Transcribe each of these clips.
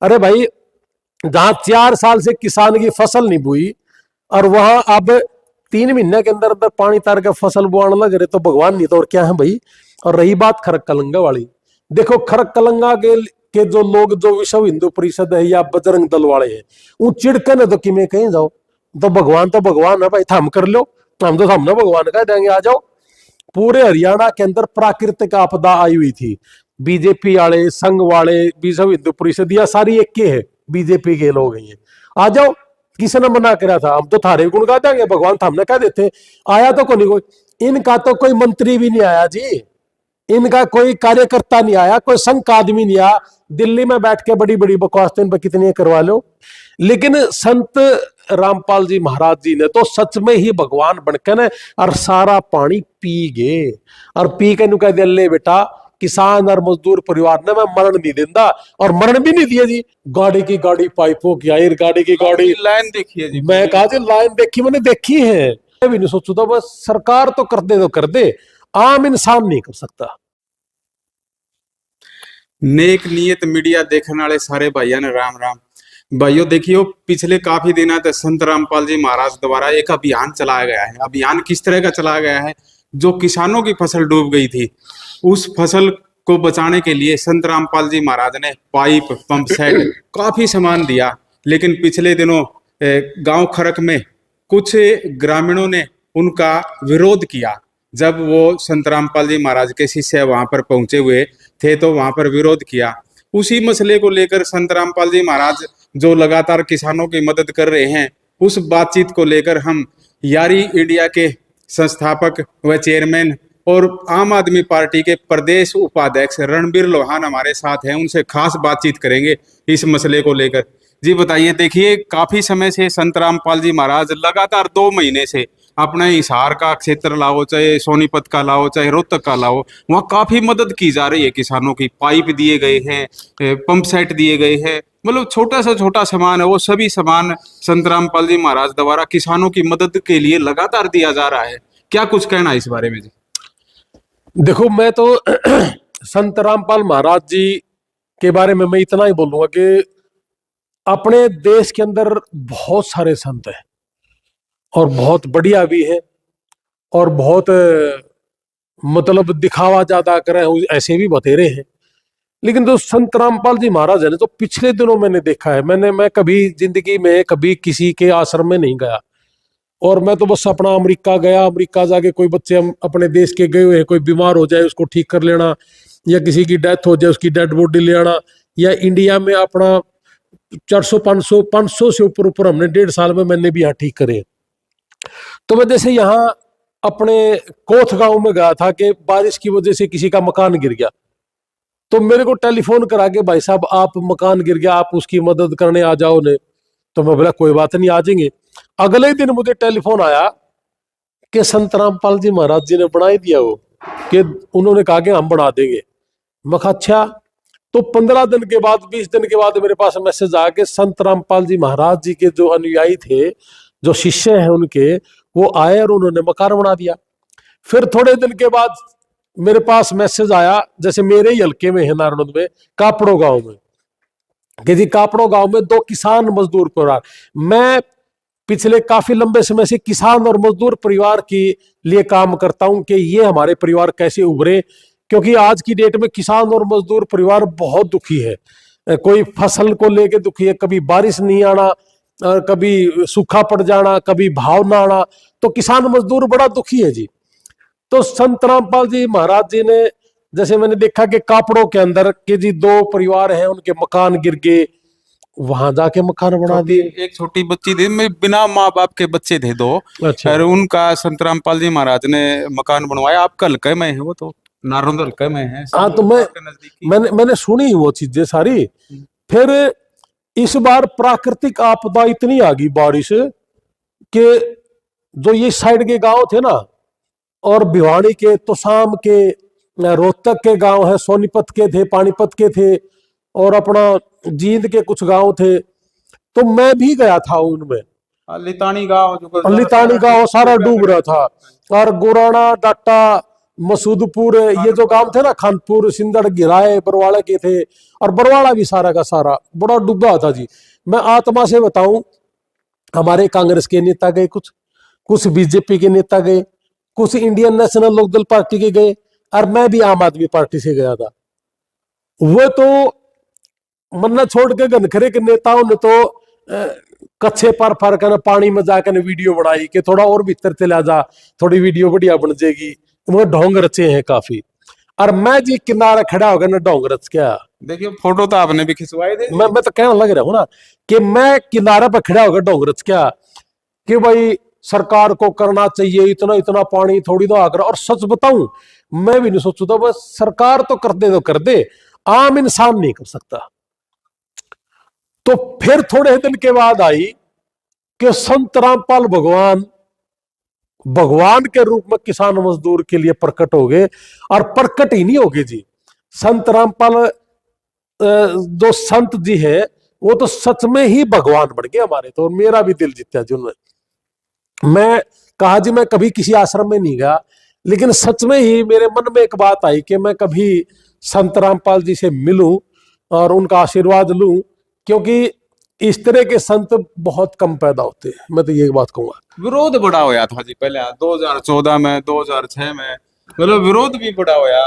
अरे भाई, जहां 4 साल से किसान की फसल नहीं बोई और वहां अब 3 महीने के अंदर अंदर पानी तार के फसल बोआने लग रहे, तो भगवान नहीं तो और क्या है भाई। और रही बात खरक कलंगा वाली, देखो खरक कलंगा के जो लोग जो विश्व हिंदू परिषद है या बजरंग दल वाले हैं, वो चिड़कन है तो कि मैं कहीं जाओ, तो भगवान है भाई, थम कर लो, हम तो सामने भगवान कह देंगे आ जाओ। पूरे हरियाणा के अंदर प्राकृतिक आपदा आई हुई थी, बीजेपी वाले, संघ वाले, विश्व हिंदू परिषद या सारी एक के है, बीजेपी के लोग हैं, आ जाओ। किसी ने मना करा था, हम तो थारे गुण गा देंगे, भगवान थामने कह देते। आया तो कोई, इनका तो कोई मंत्री भी नहीं आया जी, इनका कोई कार्यकर्ता नहीं आया, कोई संघ का आदमी नहीं आया। दिल्ली में बैठ के बड़ी बड़ी बकवास इन पर कितनी करवा लो, लेकिन संत रामपाल जी महाराज जी ने तो सच में ही भगवान बनकर ने और सारा पानी पी गए, और पी के कह दिया ले बेटा, किसान और मजदूर परिवार ने मैं मरण नहीं देता, और मरण भी नहीं दिया जी। गाड़ी की गाड़ी पाइपों की आई, गाड़ी की गाड़ी लाइन देखी है जी, मैं कहा जी लाइन देखी, मैंने देखी है, मैं भी नहीं सोचू था, बस सरकार तो कर दे, आम इंसान नहीं कर सकता। नेक नियत मीडिया देखने वाले सारे भाइयों ने राम राम। भाइयों देखियो, पिछले काफी दिनों तक संत रामपाल जी महाराज द्वारा एक अभियान चलाया गया है। अभियान किस तरह का चलाया गया है? जो किसानों की फसल डूब गई थी, उस फसल को बचाने के लिए संत रामपाल जी महाराज ने पाइप, पंप सेट, काफी सामान दिया। लेकिन पिछले दिनों गांव खरक में कुछ ग्रामीणों ने उनका विरोध किया। जब वो संत रामपाल जी महाराज के शिष्य वहां पर पहुंचे हुए थे तो वहां पर विरोध किया। उसी मसले को लेकर संत रामपाल जी महाराज जो लगातार किसानों की मदद कर रहे हैं, उस बातचीत को लेकर हम यारी इंडिया के संस्थापक व चेयरमैन और आम आदमी पार्टी के प्रदेश उपाध्यक्ष रणबीर लोहान हमारे साथ हैं, उनसे खास बातचीत करेंगे इस मसले को लेकर। जी बताइए, देखिए काफी समय से संत रामपाल जी महाराज लगातार 2 महीने से अपने हिसार का क्षेत्र लाओ, चाहे सोनीपत का लाओ, चाहे रोहतक का लाओ, वहाँ काफी मदद की जा रही है किसानों की। पाइप दिए गए हैं, पंप सेट दिए गए हैं, मतलब छोटा सा छोटा सामान है, वो सभी सामान संत रामपाल जी महाराज द्वारा किसानों की मदद के लिए लगातार दिया जा रहा है। क्या कुछ कहना है इस बारे में जी? देखो मैं तो संत रामपाल महाराज जी के बारे में मैं इतना ही बोलूंगा कि अपने देश के अंदर बहुत सारे संत हैं और बहुत बढ़िया भी है, और बहुत मतलब दिखावा ज्यादा करें ऐसे भी बतेरे हैं। लेकिन जो संत रामपाल जी महाराज है ना, तो पिछले दिनों मैंने देखा है, मैं कभी जिंदगी में कभी किसी के आश्रम में नहीं गया, और मैं तो बस अपना अमेरिका गया, अमेरिका जाके कोई बच्चे अपने देश के गए हुए हैं, कोई बीमार हो जाए उसको ठीक कर लेना, या किसी की डेथ हो जाए उसकी डेड बॉडी ले आना, या इंडिया में अपना 400-500 से ऊपर हमने 1.5 साल में मैंने भी यहाँ ठीक करे। तो मैं जैसे यहाँ अपने कोथ गांव में गया था कि बारिश की वजह से किसी का मकान गिर गया, तो मेरे को टेलीफोन करा के भाई साहब आप मकान गिर गया, आप उसकी मदद करने आ जाओ ने। तो मैं बोला कोई बात नहीं, आ जाएंगे। अगले ही दिन मुझे टेलीफोन आया कि संत रामपाल जी महाराज जी ने बना ही दिया वो, कि उन्होंने कहा कि हम बना देंगे। मैं कहा अच्छा। तो 15 दिन के बाद, 20 दिन के बाद मेरे पास मैसेज आया कि संत रामपाल जी महाराज जी के जो अनुयायी थे, जो शिष्य हैं उनके, वो आए और उन्होंने मकान बना दिया। फिर थोड़े दिन के बाद मेरे पास मैसेज आया, जैसे मेरे ही हल्के में है नारायण में, कापड़ो गांव में, कि जी कापड़ो गांव में 2 किसान मजदूर परिवार, मैं पिछले काफी लंबे समय से किसान और मजदूर परिवार के लिए काम करता हूं कि ये हमारे परिवार कैसे उभरे, क्योंकि आज की डेट में किसान और मजदूर परिवार बहुत दुखी है। कोई फसल को लेके दुखी है, कभी बारिश नहीं आना, कभी सूखा पड़ जाना, कभी भाव ना आना, तो किसान मजदूर बड़ा दुखी है जी। तो संत रामपाल जी महाराज जी ने, जैसे मैंने देखा कि कापड़ों के अंदर के जी 2 परिवार हैं, उनके मकान गिर गए, वहां जाके मकान बना दिए। एक छोटी बच्ची थी, में बिना माँ बाप के बच्चे थे 2, अच्छा। और उनका संत रामपाल जी महाराज ने मकान बनवाया। आपका हल्के में है वो, तो नारोद हल्के में है। हाँ, तो मैंने सुनी वो चीजें सारी। फिर इस बार प्राकृतिक आपदा इतनी आ गई, बारिश, कि जो ये साइड के गांव थे ना, और भिवाड़ी के, तोशाम के, रोहतक के गांव है, सोनीपत के थे, पानीपत के थे, और अपना जींद के कुछ गांव थे, तो मैं भी गया था उनमें। लितानी गांव सारा डूब रहा था, और गोराना, डाटा, मसूदपुर, ये जो गांव थे ना, खानपुर, सिंदड़, गिराए, बरवाड़ा के थे, और बरवाड़ा भी सारा का सारा बड़ा डूबा था जी। मैं आत्मा से बताऊं, हमारे कांग्रेस के नेता गए, कुछ कुछ बीजेपी के नेता गए, कुछ इंडियन नेशनल लोकदल पार्टी के गए, और मैं भी आम आदमी पार्टी से गया था। वो तो मन्ना छोड़ के घनखरे के नेताओं ने तो कच्छे पर फर कर पानी में जाकर वीडियो बनाई कि थोड़ा और भीतर चला जा, थोड़ी वीडियो बढ़िया बन जाएगी। वो ढोंग रचे हैं काफी, और मैं जी किनारे खड़ा होकर ना ढोंग रच क्या। देखिए फोटो तो आपने भी खिंचवाई थे। मैं तो कहने लग रहा हूँ ना कि मैं किनारे पर खड़ा होकर ढोंग रच क्या, कि भाई सरकार को करना चाहिए, इतना इतना पानी थोड़ी तो आकर। और सच बताऊं, मैं भी नहीं सोचू था, बस सरकार तो कर दे, आम इंसान नहीं कर सकता। तो फिर थोड़े दिन के बाद आई कि संत रामपाल भगवान भगवान के रूप में किसान मजदूर के लिए प्रकट हो गए। और प्रकट ही नहीं हो गए जी, संत रामपाल जो संत जी है वो तो सच में ही भगवान बन गए हमारे। तो मेरा भी दिल जीता जी उन्होंने। मैं कहा जी मैं कभी किसी आश्रम में नहीं गया, लेकिन सच में ही मेरे मन में एक बात आई कि मैं कभी संत रामपाल जी से मिलूं और उनका आशीर्वाद लूं, क्योंकि इस तरह के संत बहुत कम पैदा होते हैं। मैं तो ये बात कहूंगा। विरोध बड़ा होया था जी पहले 2014 में, 2006 में, मतलब विरोध भी बड़ा होया।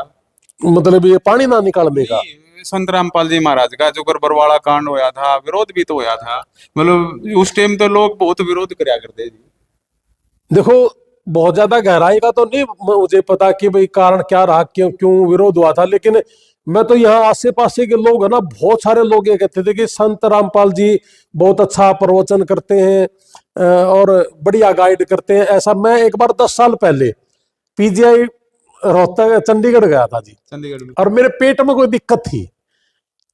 मतलब ये पानी ना निकालने का। संत रामपाल जी महाराज का जो बरवाड़ा कांड होया था, विरोध भी तो होया था। मतलब उस टाइम तो लोग बहुत विरोध करया करते जी। देखो बहुत ज्यादा गहराई का तो नहीं मुझे पता कि भाई कारण क्या रहा, क्यों क्यों विरोध हुआ था, लेकिन मैं तो यहाँ आसे पासे के लोग है ना, बहुत सारे लोग ये कहते थे कि संत रामपाल जी बहुत अच्छा प्रवचन करते हैं और बढ़िया गाइड करते हैं। ऐसा मैं एक बार 10 साल पहले पीजीआई रोहतक चंडीगढ़ गया था जी, चंडीगढ़ में और मेरे पेट में कोई दिक्कत थी।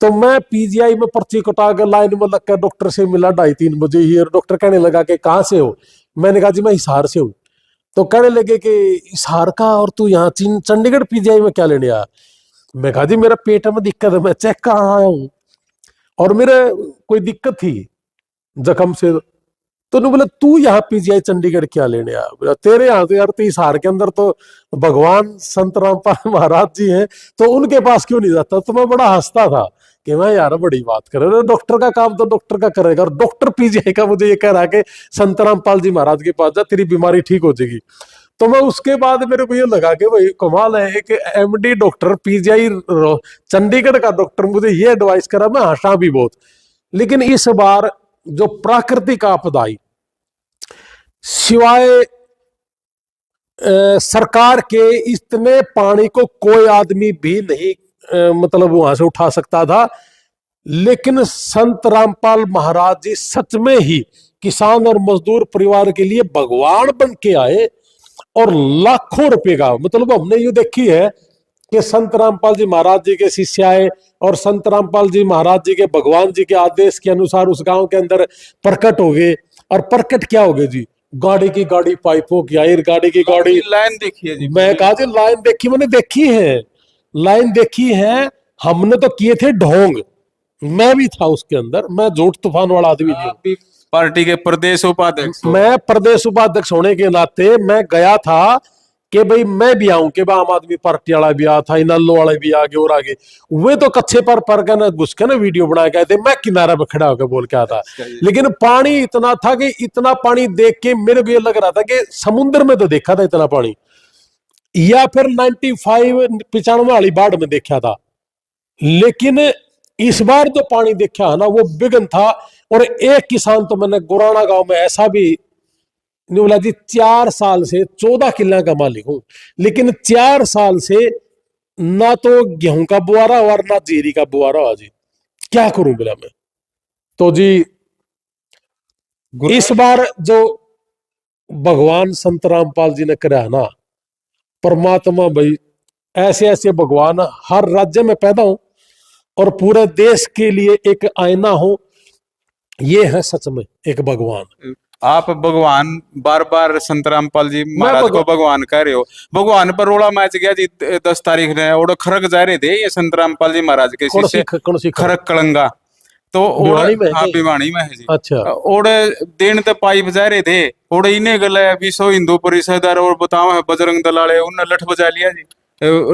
तो मैं पीजीआई में पर्ची कटा कर लाइन में लगकर डॉक्टर से मिला 2:30-3 बजे ही, और डॉक्टर कहने लगा कि कहाँ से हो। मैंने कहा जी मैं हिसार से हूँ। तो कहने लगे कि हिसार का, और तू यहाँ चंडीगढ़ पीजीआई में क्या लेने आया। मैं कहा जी मेरा पेट में दिक्कत है, मैं चेक करा आया हूँ, और मेरे कोई दिक्कत थी जख्म से। तो उन्होंने बोला तू यहाँ पीजीआई चंडीगढ़ क्या लेने आया। बोला तेरे यहाँ तो यार हिसार के अंदर तो भगवान संत रामपाल महाराज जी हैं, तो उनके पास क्यों नहीं जाता। तो मैं बड़ा हंसता था कि मैं यार बड़ी बात कर रहा हूँ, डॉक्टर का काम तो डॉक्टर का करेगा, और डॉक्टर पीजीआई का मुझे ये कह रहा है कि संत रामपाल जी महाराज के पास जा, तेरी बीमारी ठीक हो जाएगी। तो मैं उसके बाद मेरे को ये लगा कि भाई कमाल है, एक एमडी डॉक्टर पीजीआई चंडीगढ़ का डॉक्टर मुझे ये एडवाइस करा। मैं हंसा भी बहुत। लेकिन इस बार जो प्राकृतिक आपदा आई, सिवाय सरकार के इतने पानी को कोई आदमी भी नहीं मतलब वहां से उठा सकता था। लेकिन संत रामपाल महाराज जी सच में ही किसान और मजदूर परिवार के लिए भगवान बन के आए, और लाखों रुपए का, मतलब हमने ये देखी है कि संत रामपाल जी महाराज जी के शिष्य आए और संत रामपाल जी महाराज जी के भगवान जी के आदेश के अनुसार उस गांव के अंदर प्रकट हो गए। और प्रकट क्या हो गए जी, गाड़ी की गाड़ी पाइपों की आई, गाड़ी की गाड़ी लाइन देखी है जी। मैं कहा जी लाइन देखी, मैंने देखी है, लाइन देखी है। हमने तो किए थे ढोंग, मैं भी था उसके अंदर, मैं झूठ तूफान वाला आदमी नहीं हूं। पार्टी के प्रदेश उपाध्यक्ष, मैं प्रदेश उपाध्यक्ष होने के नाते मैं गया था कि भाई मैं भी आऊं, कि आम आदमी पार्टी वाला भी आया था, इनालो वाले भी आगे और आगे। वे तो कच्चे पर के ना घुस के ना वीडियो बना के आए थे, मैं किनारे पे खड़ा होकर बोल के आया था। लेकिन पानी इतना था कि इतना पानी देख के मेरे को ये लग रहा था कि समुद्र में तो देखा था इतना पानी, या फिर 95-95 वाली बाढ़ में देखा था। लेकिन इस बार जो पानी देखा है ना वो बिगन था। और एक किसान तो मैंने गुराना गांव में ऐसा भी नहीं बोला जी, 4 साल से 14 किला का मालिक हूं, लेकिन 4 साल से ना तो गेहूं का बुआरा और ना जीरी का बुआरा हुआ जी, क्या करूं बोला मैं। तो जी इस बार जो भगवान संत रामपाल जी ने करा ना, परमात्मा भाई ऐसे ऐसे भगवान हर राज्य में पैदा हो और पूरे देश के लिए एक आईना हो, ये है सच में एक भगवान। आप भगवान बार बार संत रामपाल जी महाराज को भगवान कह रहे हो। भगवान पर रोड़ा मैच गया जी 10 तारीख ने, और खरक जा रहे थे ये संत रामपाल जी महाराज के शिष्य, खरक कलंगा। तो भिवानी में है हाँ क्या? भिवानी में है जी। अच्छा। और दिन तो पाइप जा रहे थे और इन्हें गले विश्व हिंदू परिषद और बताओ है बजरंग दल वाले उन्हें लठ बजा लिया जी,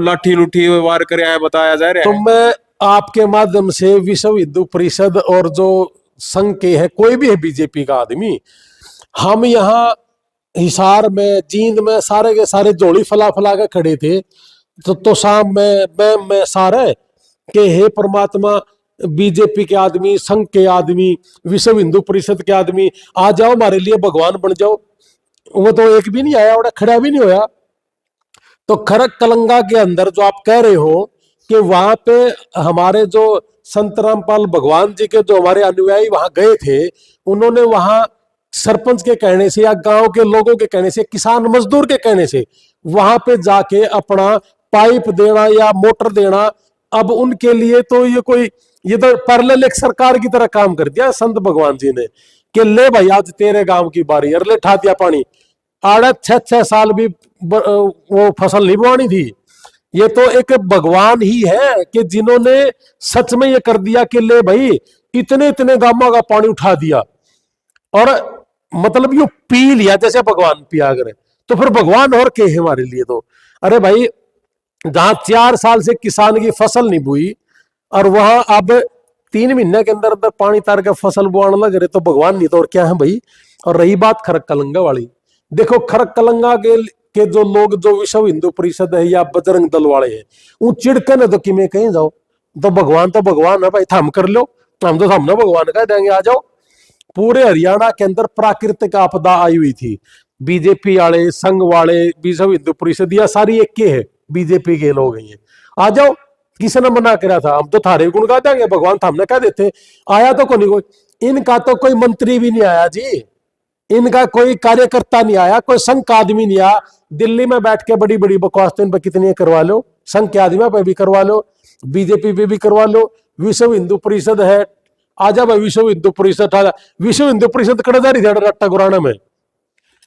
लाठी लुठी वार कर है बताया जा रहा तो है। मैं आपके माध्यम से विश्व हिंदू परिषद और जो संघ के है, कोई भी है बीजेपी का आदमी, हम यहाँ हिसार में, जींद में सारे के सारे जोड़ी फला फला के खड़े थे। तो शाम में मैं सारे के हे परमात्मा, बीजेपी के आदमी, संघ के आदमी, विश्व हिंदू परिषद के आदमी, आ जाओ हमारे लिए भगवान बन जाओ। वो तो एक भी नहीं आया, और खड़ा भी नहीं होया। तो खरक कलंगा के अंदर जो आप कह रहे हो कि वहां पे हमारे जो संत रामपाल भगवान जी के जो हमारे अनुयायी वहां गए थे, उन्होंने वहां सरपंच के कहने से या गांव के लोगों के कहने से, किसान मजदूर के कहने से वहां पे जाके अपना पाइप देना या मोटर देना, अब उनके लिए तो ये तो पैरेलल एक सरकार की तरह काम कर दिया संत भगवान जी ने कि ले भाई आज तेरे गांव की बारी, अरे ले ठा दिया पानी। आड़े 6-6 साल भी वो फसल नहीं बोनी थी। ये तो एक भगवान ही है कि जिन्होंने सच में ये कर दिया कि ले भाई इतने इतने गांवों का पानी उठा दिया, और मतलब यू पी लिया जैसे भगवान पिया करे। तो फिर भगवान और के है हमारे लिए तो। अरे भाई जहां 4 साल से किसान की फसल नहीं बोई और वहां अब 3 महीने के अंदर अंदर पानी तार के फसल बोआने लग रहे, तो भगवान नहीं तो और क्या है भाई। और रही बात खरक कलंगा वाली, देखो खरक कलंगा के जो लोग जो विश्व हिंदू परिषद है या बजरंग दल वाले हैं, वो चिड़के न तो कि कहीं जाओ, तो भगवान है भाई, थम कर लो, हम तो सामने भगवान कह देंगे आ जाओ। पूरे हरियाणा के अंदर प्राकृतिक आपदा आई हुई थी, बीजेपी वाले, संघ वाले, विश्व हिंदू परिषद या सारी एक के है, बीजेपी के लोग हैं, आ जाओ। किसी ने मना करा था, हम तो थारे गुण गा देंगे, भगवान थामने कह देते। आया तो कोई, इनका तो कोई मंत्री भी नहीं आया जी, इनका कोई कार्यकर्ता नहीं आया, कोई संघ का आदमी नहीं आया। दिल्ली में बैठ के बड़ी बड़ी बकवास इन पर कितनी करवा लो, संघ के आदमी पे भी करवा लो, बीजेपी पे भी करवा लो, विश्व हिंदू परिषद है, आजा भाई विश्व हिंदू परिषद आजा। विश्व हिंदू परिषद कड़े जा रही थी रट्टा गुराना में,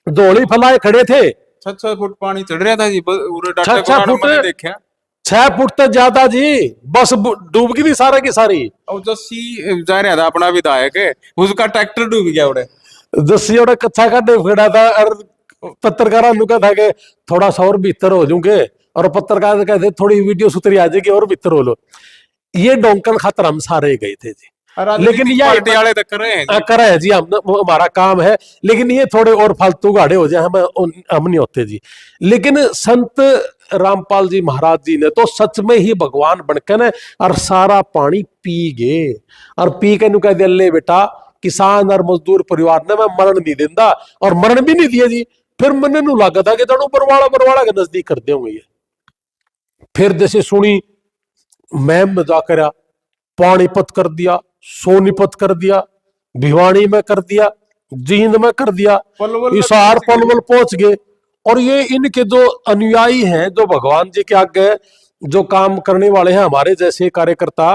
धोली फलाए खड़े थे, 6-6 फुट पानी चढ़ रहा था जी, पूरे डाटा 6-6 कोराना फुट, मैंने देखा। 6 फुट तो ज्यादा जी, बस डूब गई थी सारा की सारी। और जो सी जा रहा था अपना विधायक है, उसका ट्रैक्टर डूब गया उड़े। दसियोड़ा कच्चा का खड़ा था, और पत्रकारों ने कहा था कि थोड़ा सा और भीतर हो जाऊंगे, और पत्रकार कहते थोड़ी वीडियो सुतरी आ जाएगी और भीतर हो लो। ये डोंकन खातर हम सारे गए थे जी, लेकिन ये पार्टी वाले तो कर रहे हैं जी। कर रहे हैं जी, हम हमारा काम है, लेकिन ये थोड़े और फालतू गाड़े हो जाए हम नहीं होते जी। लेकिन संत रामपाल जी महाराज जी ने तो सच में ही भगवान बनकर ने और सारा पानी पी गए, और पी के नु कह दिया ले बेटा, किसान और मजदूर परिवार ने मैं मरण नहीं देता, और मरण भी नहीं दिया जी। फिर मन नु लगा था कि जानो बरवाड़ा के नजदीक कर देंगे ये। फिर जैसे सुनी मैम में जाकर पानीपत कर दिया, सोनीपत कर दिया, भिवानी में कर दिया, जींद में कर दिया, हिसार पलवल पहुंच गए। और ये इनके जो अनुयायी हैं, जो भगवान जी के आगे जो काम करने वाले हैं, हमारे जैसे कार्यकर्ता,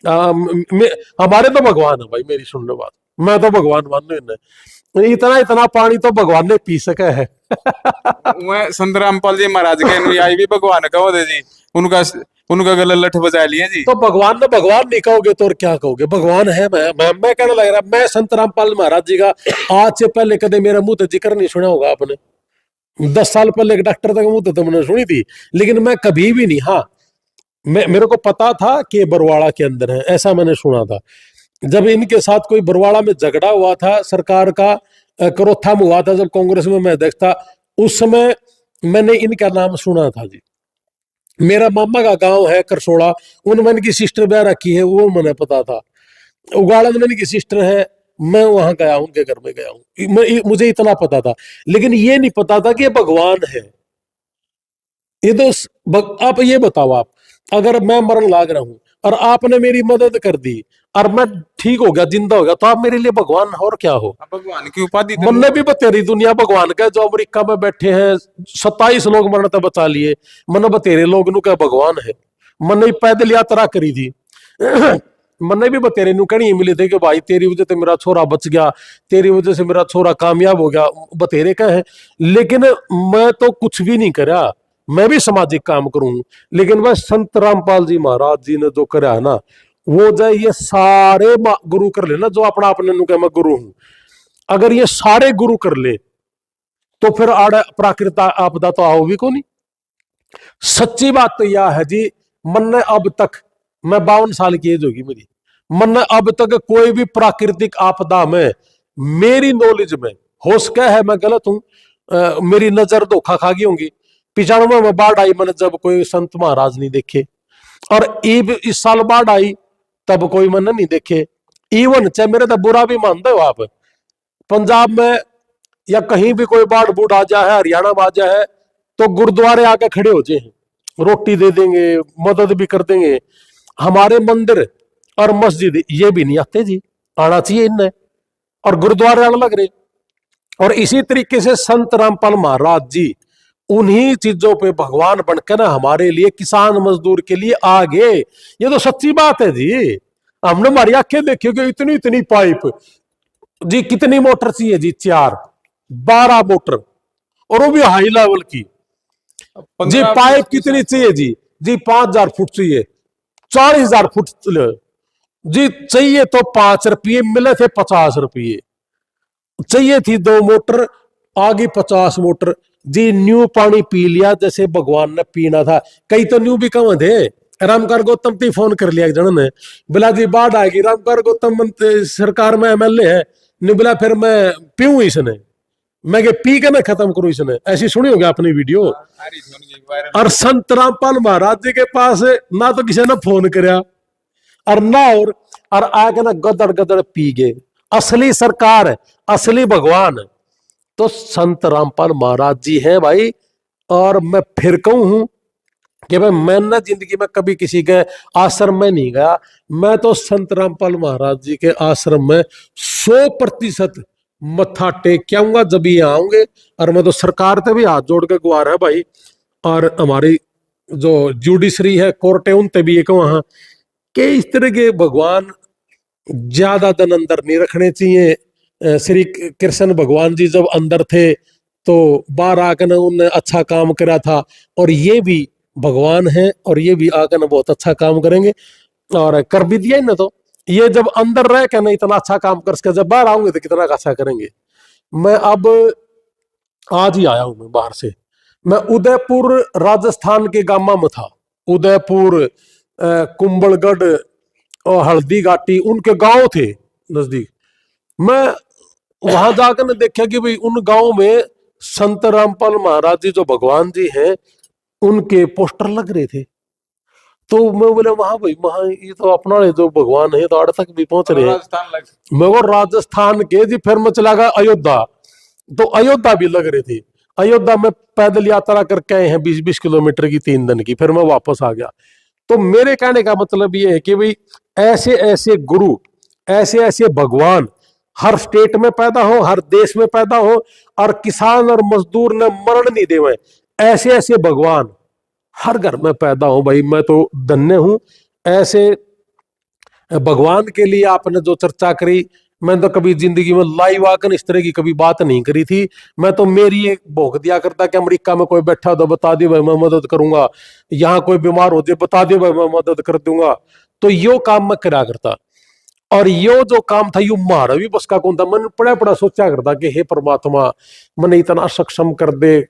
हमारे तो भगवान है भाई, मेरी सुनने बात, मैं तो भगवान मानू इन्हें। इतना इतना पानी तो भगवान ने पी सका है। मैं संत रामपाल जी महाराज के अनुयायी भी भगवान कहो दे जी, उनका गला लठ बजा लिया जी। तो भगवान ने भगवान नहीं कहोगे तो और क्या कहोगे, भगवान है। मैं कहने लग रहा, मैं संत रामपाल महाराज जी का आज से पहले कदे मेरे मुंह से जिक्र नहीं सुना होगा आपने। 10 साल पहले एक डॉक्टर तक मुंह तो मैंने सुनी थी, लेकिन मैं कभी भी नहीं, हाँ मेरे को पता था कि बरवाड़ा के अंदर है, ऐसा मैंने सुना था। जब इनके साथ कोई बरवाड़ा में झगड़ा हुआ था, सरकार का करोत्थाम हुआ था, जब कांग्रेस में मैं अध्यक्ष था, उस समय मैंने इनका नाम सुना था जी। मेरा मामा का गांव है करसोड़ा, उनमें इनकी सिस्टर ब्याह रखी है, वो मैंने पता था। उगाड़न में इनकी सिस्टर है, मैं वहां गया हूं, उनके घर में गया हूं, मुझे इतना पता था। लेकिन ये नहीं पता था कि ये भगवान है। ये तो आप ये बताओ, आप अगर मैं मरण लाग रहा हूं और आपने मेरी मदद कर दी और मैं ठीक हो गया, जिंदा हो गया, तो आप मेरे लिए भगवान और क्या हो। भगवान की उपाधि मन ने भी बतेरी दुनिया भगवान का, जो अमेरिका में बैठे हैं 27 लोग मरने तक बचा लिए, मन बतेरे लोग नु क्या भगवान है। मन ने पैदल यात्रा करी थी, मन ने भी बतेरे नु कहीं मिले थे कि भाई तेरी वजह से मेरा छोरा बच गया, तेरी वजह से मेरा छोरा कामयाब हो गया, बतेरे का है। लेकिन मैं तो कुछ भी नहीं करा, मैं भी सामाजिक काम करूं, लेकिन वह संत रामपाल जी महाराज जी ने जो करा है ना, वो जो ये सारे गुरु कर ले ना, जो अपना अपने नु कह मैं गुरु हूं, अगर ये सारे गुरु कर ले तो फिर आड़ प्राकृतिक आपदा तो आओगी को नहीं। सच्ची बात तो यह है जी, मन ने अब तक, मैं 52 साल की एज होगी मेरी, मन ने अब तक कोई भी प्राकृतिक आपदा में मेरी नॉलेज में, हो सका है मैं गलत हूं, मेरी नजर धोखा खा गई होंगी, 95 में बाढ़ आई मैंने जब कोई संत महाराज नहीं देखे, और इस साल बाढ़ आई तब कोई मन नहीं देखे। इवन चाहे मेरे तो बुरा भी मानते हो आप, पंजाब में या कहीं भी कोई बाढ़ बूढ़ आ जाए, हरियाणा में आ जाए, तो गुरुद्वारे आके खड़े हो जाए, रोटी दे देंगे, मदद भी कर देंगे। हमारे मंदिर और मस्जिद ये भी नहीं आते जी, आना चाहिए इनने, और गुरुद्वारे आने लग रहे। और इसी तरीके से संत रामपाल महाराज जी उन्हीं चीजों पे भगवान बनकर ना हमारे लिए, किसान मजदूर के लिए आगे। ये तो सच्ची बात है जी, हमने हमारी आंखें देखी कि इतनी इतनी पाइप जी, कितनी मोटर चाहिए जी, 12 मोटर, और वो भी हाई लेवल की जी। पाइप कितनी चाहिए जी, 5000 फुट चाहिए, 40,000 फुट जी चाहिए, तो 5 रुपये मिले थे, 50 रुपये चाहिए थी 2 मोटर, आगे 50 मोटर जी। न्यू पानी पी लिया जैसे भगवान ने पीना था। कई तो न्यू भी कम थे। रामकर गौतम ती फोन कर लिया जन ने, बोला जी बाढ़ आएगी, रामकर गौतम सरकार में एमएलए है, नहीं बोला फिर मैं पीऊं इसने, मैं पी के ना खत्म करूं इसने। ऐसी सुनी होगी आपने वीडियो। और संत रामपाल महाराज जी के पास ना तो किसी ने फोन कराया और ना, और आके ना गदड़ गदड़ पी गए। असली सरकार, असली भगवान तो संत रामपाल महाराज जी हैं भाई। और मैं फिर कहूं हूं कि भाई मैंने जिंदगी में कभी किसी के आश्रम में नहीं गया, मैं तो संत रामपाल महाराज जी के आश्रम में 100% मत्था टेक के आऊंगा जब ये आऊंगे। और मैं तो सरकार से भी हाथ जोड़ के गुहार है भाई, और हमारी जो जुडिशरी है, कोर्ट है, उनसे भी ये कहूँ हाँ कि इस तरह के भगवान ज्यादा दिन अंदर नहीं रखने चाहिए। श्री कृष्ण भगवान जी जब अंदर थे तो बाहर आकर उन्होंने अच्छा काम करा था, और ये भी भगवान है, और ये भी आकर बहुत अच्छा काम करेंगे, और कर भी दिया ना। तो ये जब अंदर रह के ना इतना अच्छा काम कर सके, जब बाहर आऊंगे तो कितना अच्छा करेंगे। मैं अब आज ही आया हूं मैं बाहर से, मैं उदयपुर राजस्थान के गामा में था। उदयपुर, कुंभलगढ़ और हल्दी घाटी उनके गांव थे नजदीक। मैं वहां जाकर ने देखा कि भाई उन गांव में संत रामपाल महाराज जी जो भगवान जी हैं उनके पोस्टर लग रहे थे। तो मैं बोले वहां भाई, वहां ये तो अपना जो भगवान है तो आड़ तक भी पहुंच रहे हैं। मैं वो राजस्थान के जी, फिर मैं चला गया अयोध्या, तो अयोध्या भी लग रहे थे। अयोध्या में पैदल यात्रा करके आए हैं 20-20 किलोमीटर की 3 दिन की, फिर मैं वापस आ गया। तो मेरे कहने का मतलब ये है कि भाई ऐसे ऐसे गुरु, ऐसे ऐसे भगवान हर स्टेट में पैदा हो, हर देश में पैदा हो, और किसान और मजदूर ने मरण नहीं देवे, ऐसे ऐसे भगवान हर घर में पैदा हो। भाई मैं तो धन्य हूं ऐसे भगवान के लिए। आपने जो चर्चा करी, मैं तो कभी जिंदगी में लाइव आकर इस तरह की कभी बात नहीं करी थी। मैं तो मेरी एक भोग दिया करता कि अमेरिका में कोई बैठा तो बता दे भाई मैं मदद करूंगा, यहाँ कोई बीमार हो जाए बता दे भाई मैं मदद कर दूंगा। तो यो काम मैं करा करता, और यो जो काम था यू मारा भी बस का कौन था। मैंने पड़ा पड़ा सोचा करता कि हे परमात्मा मैंने इतना सक्षम कर दे,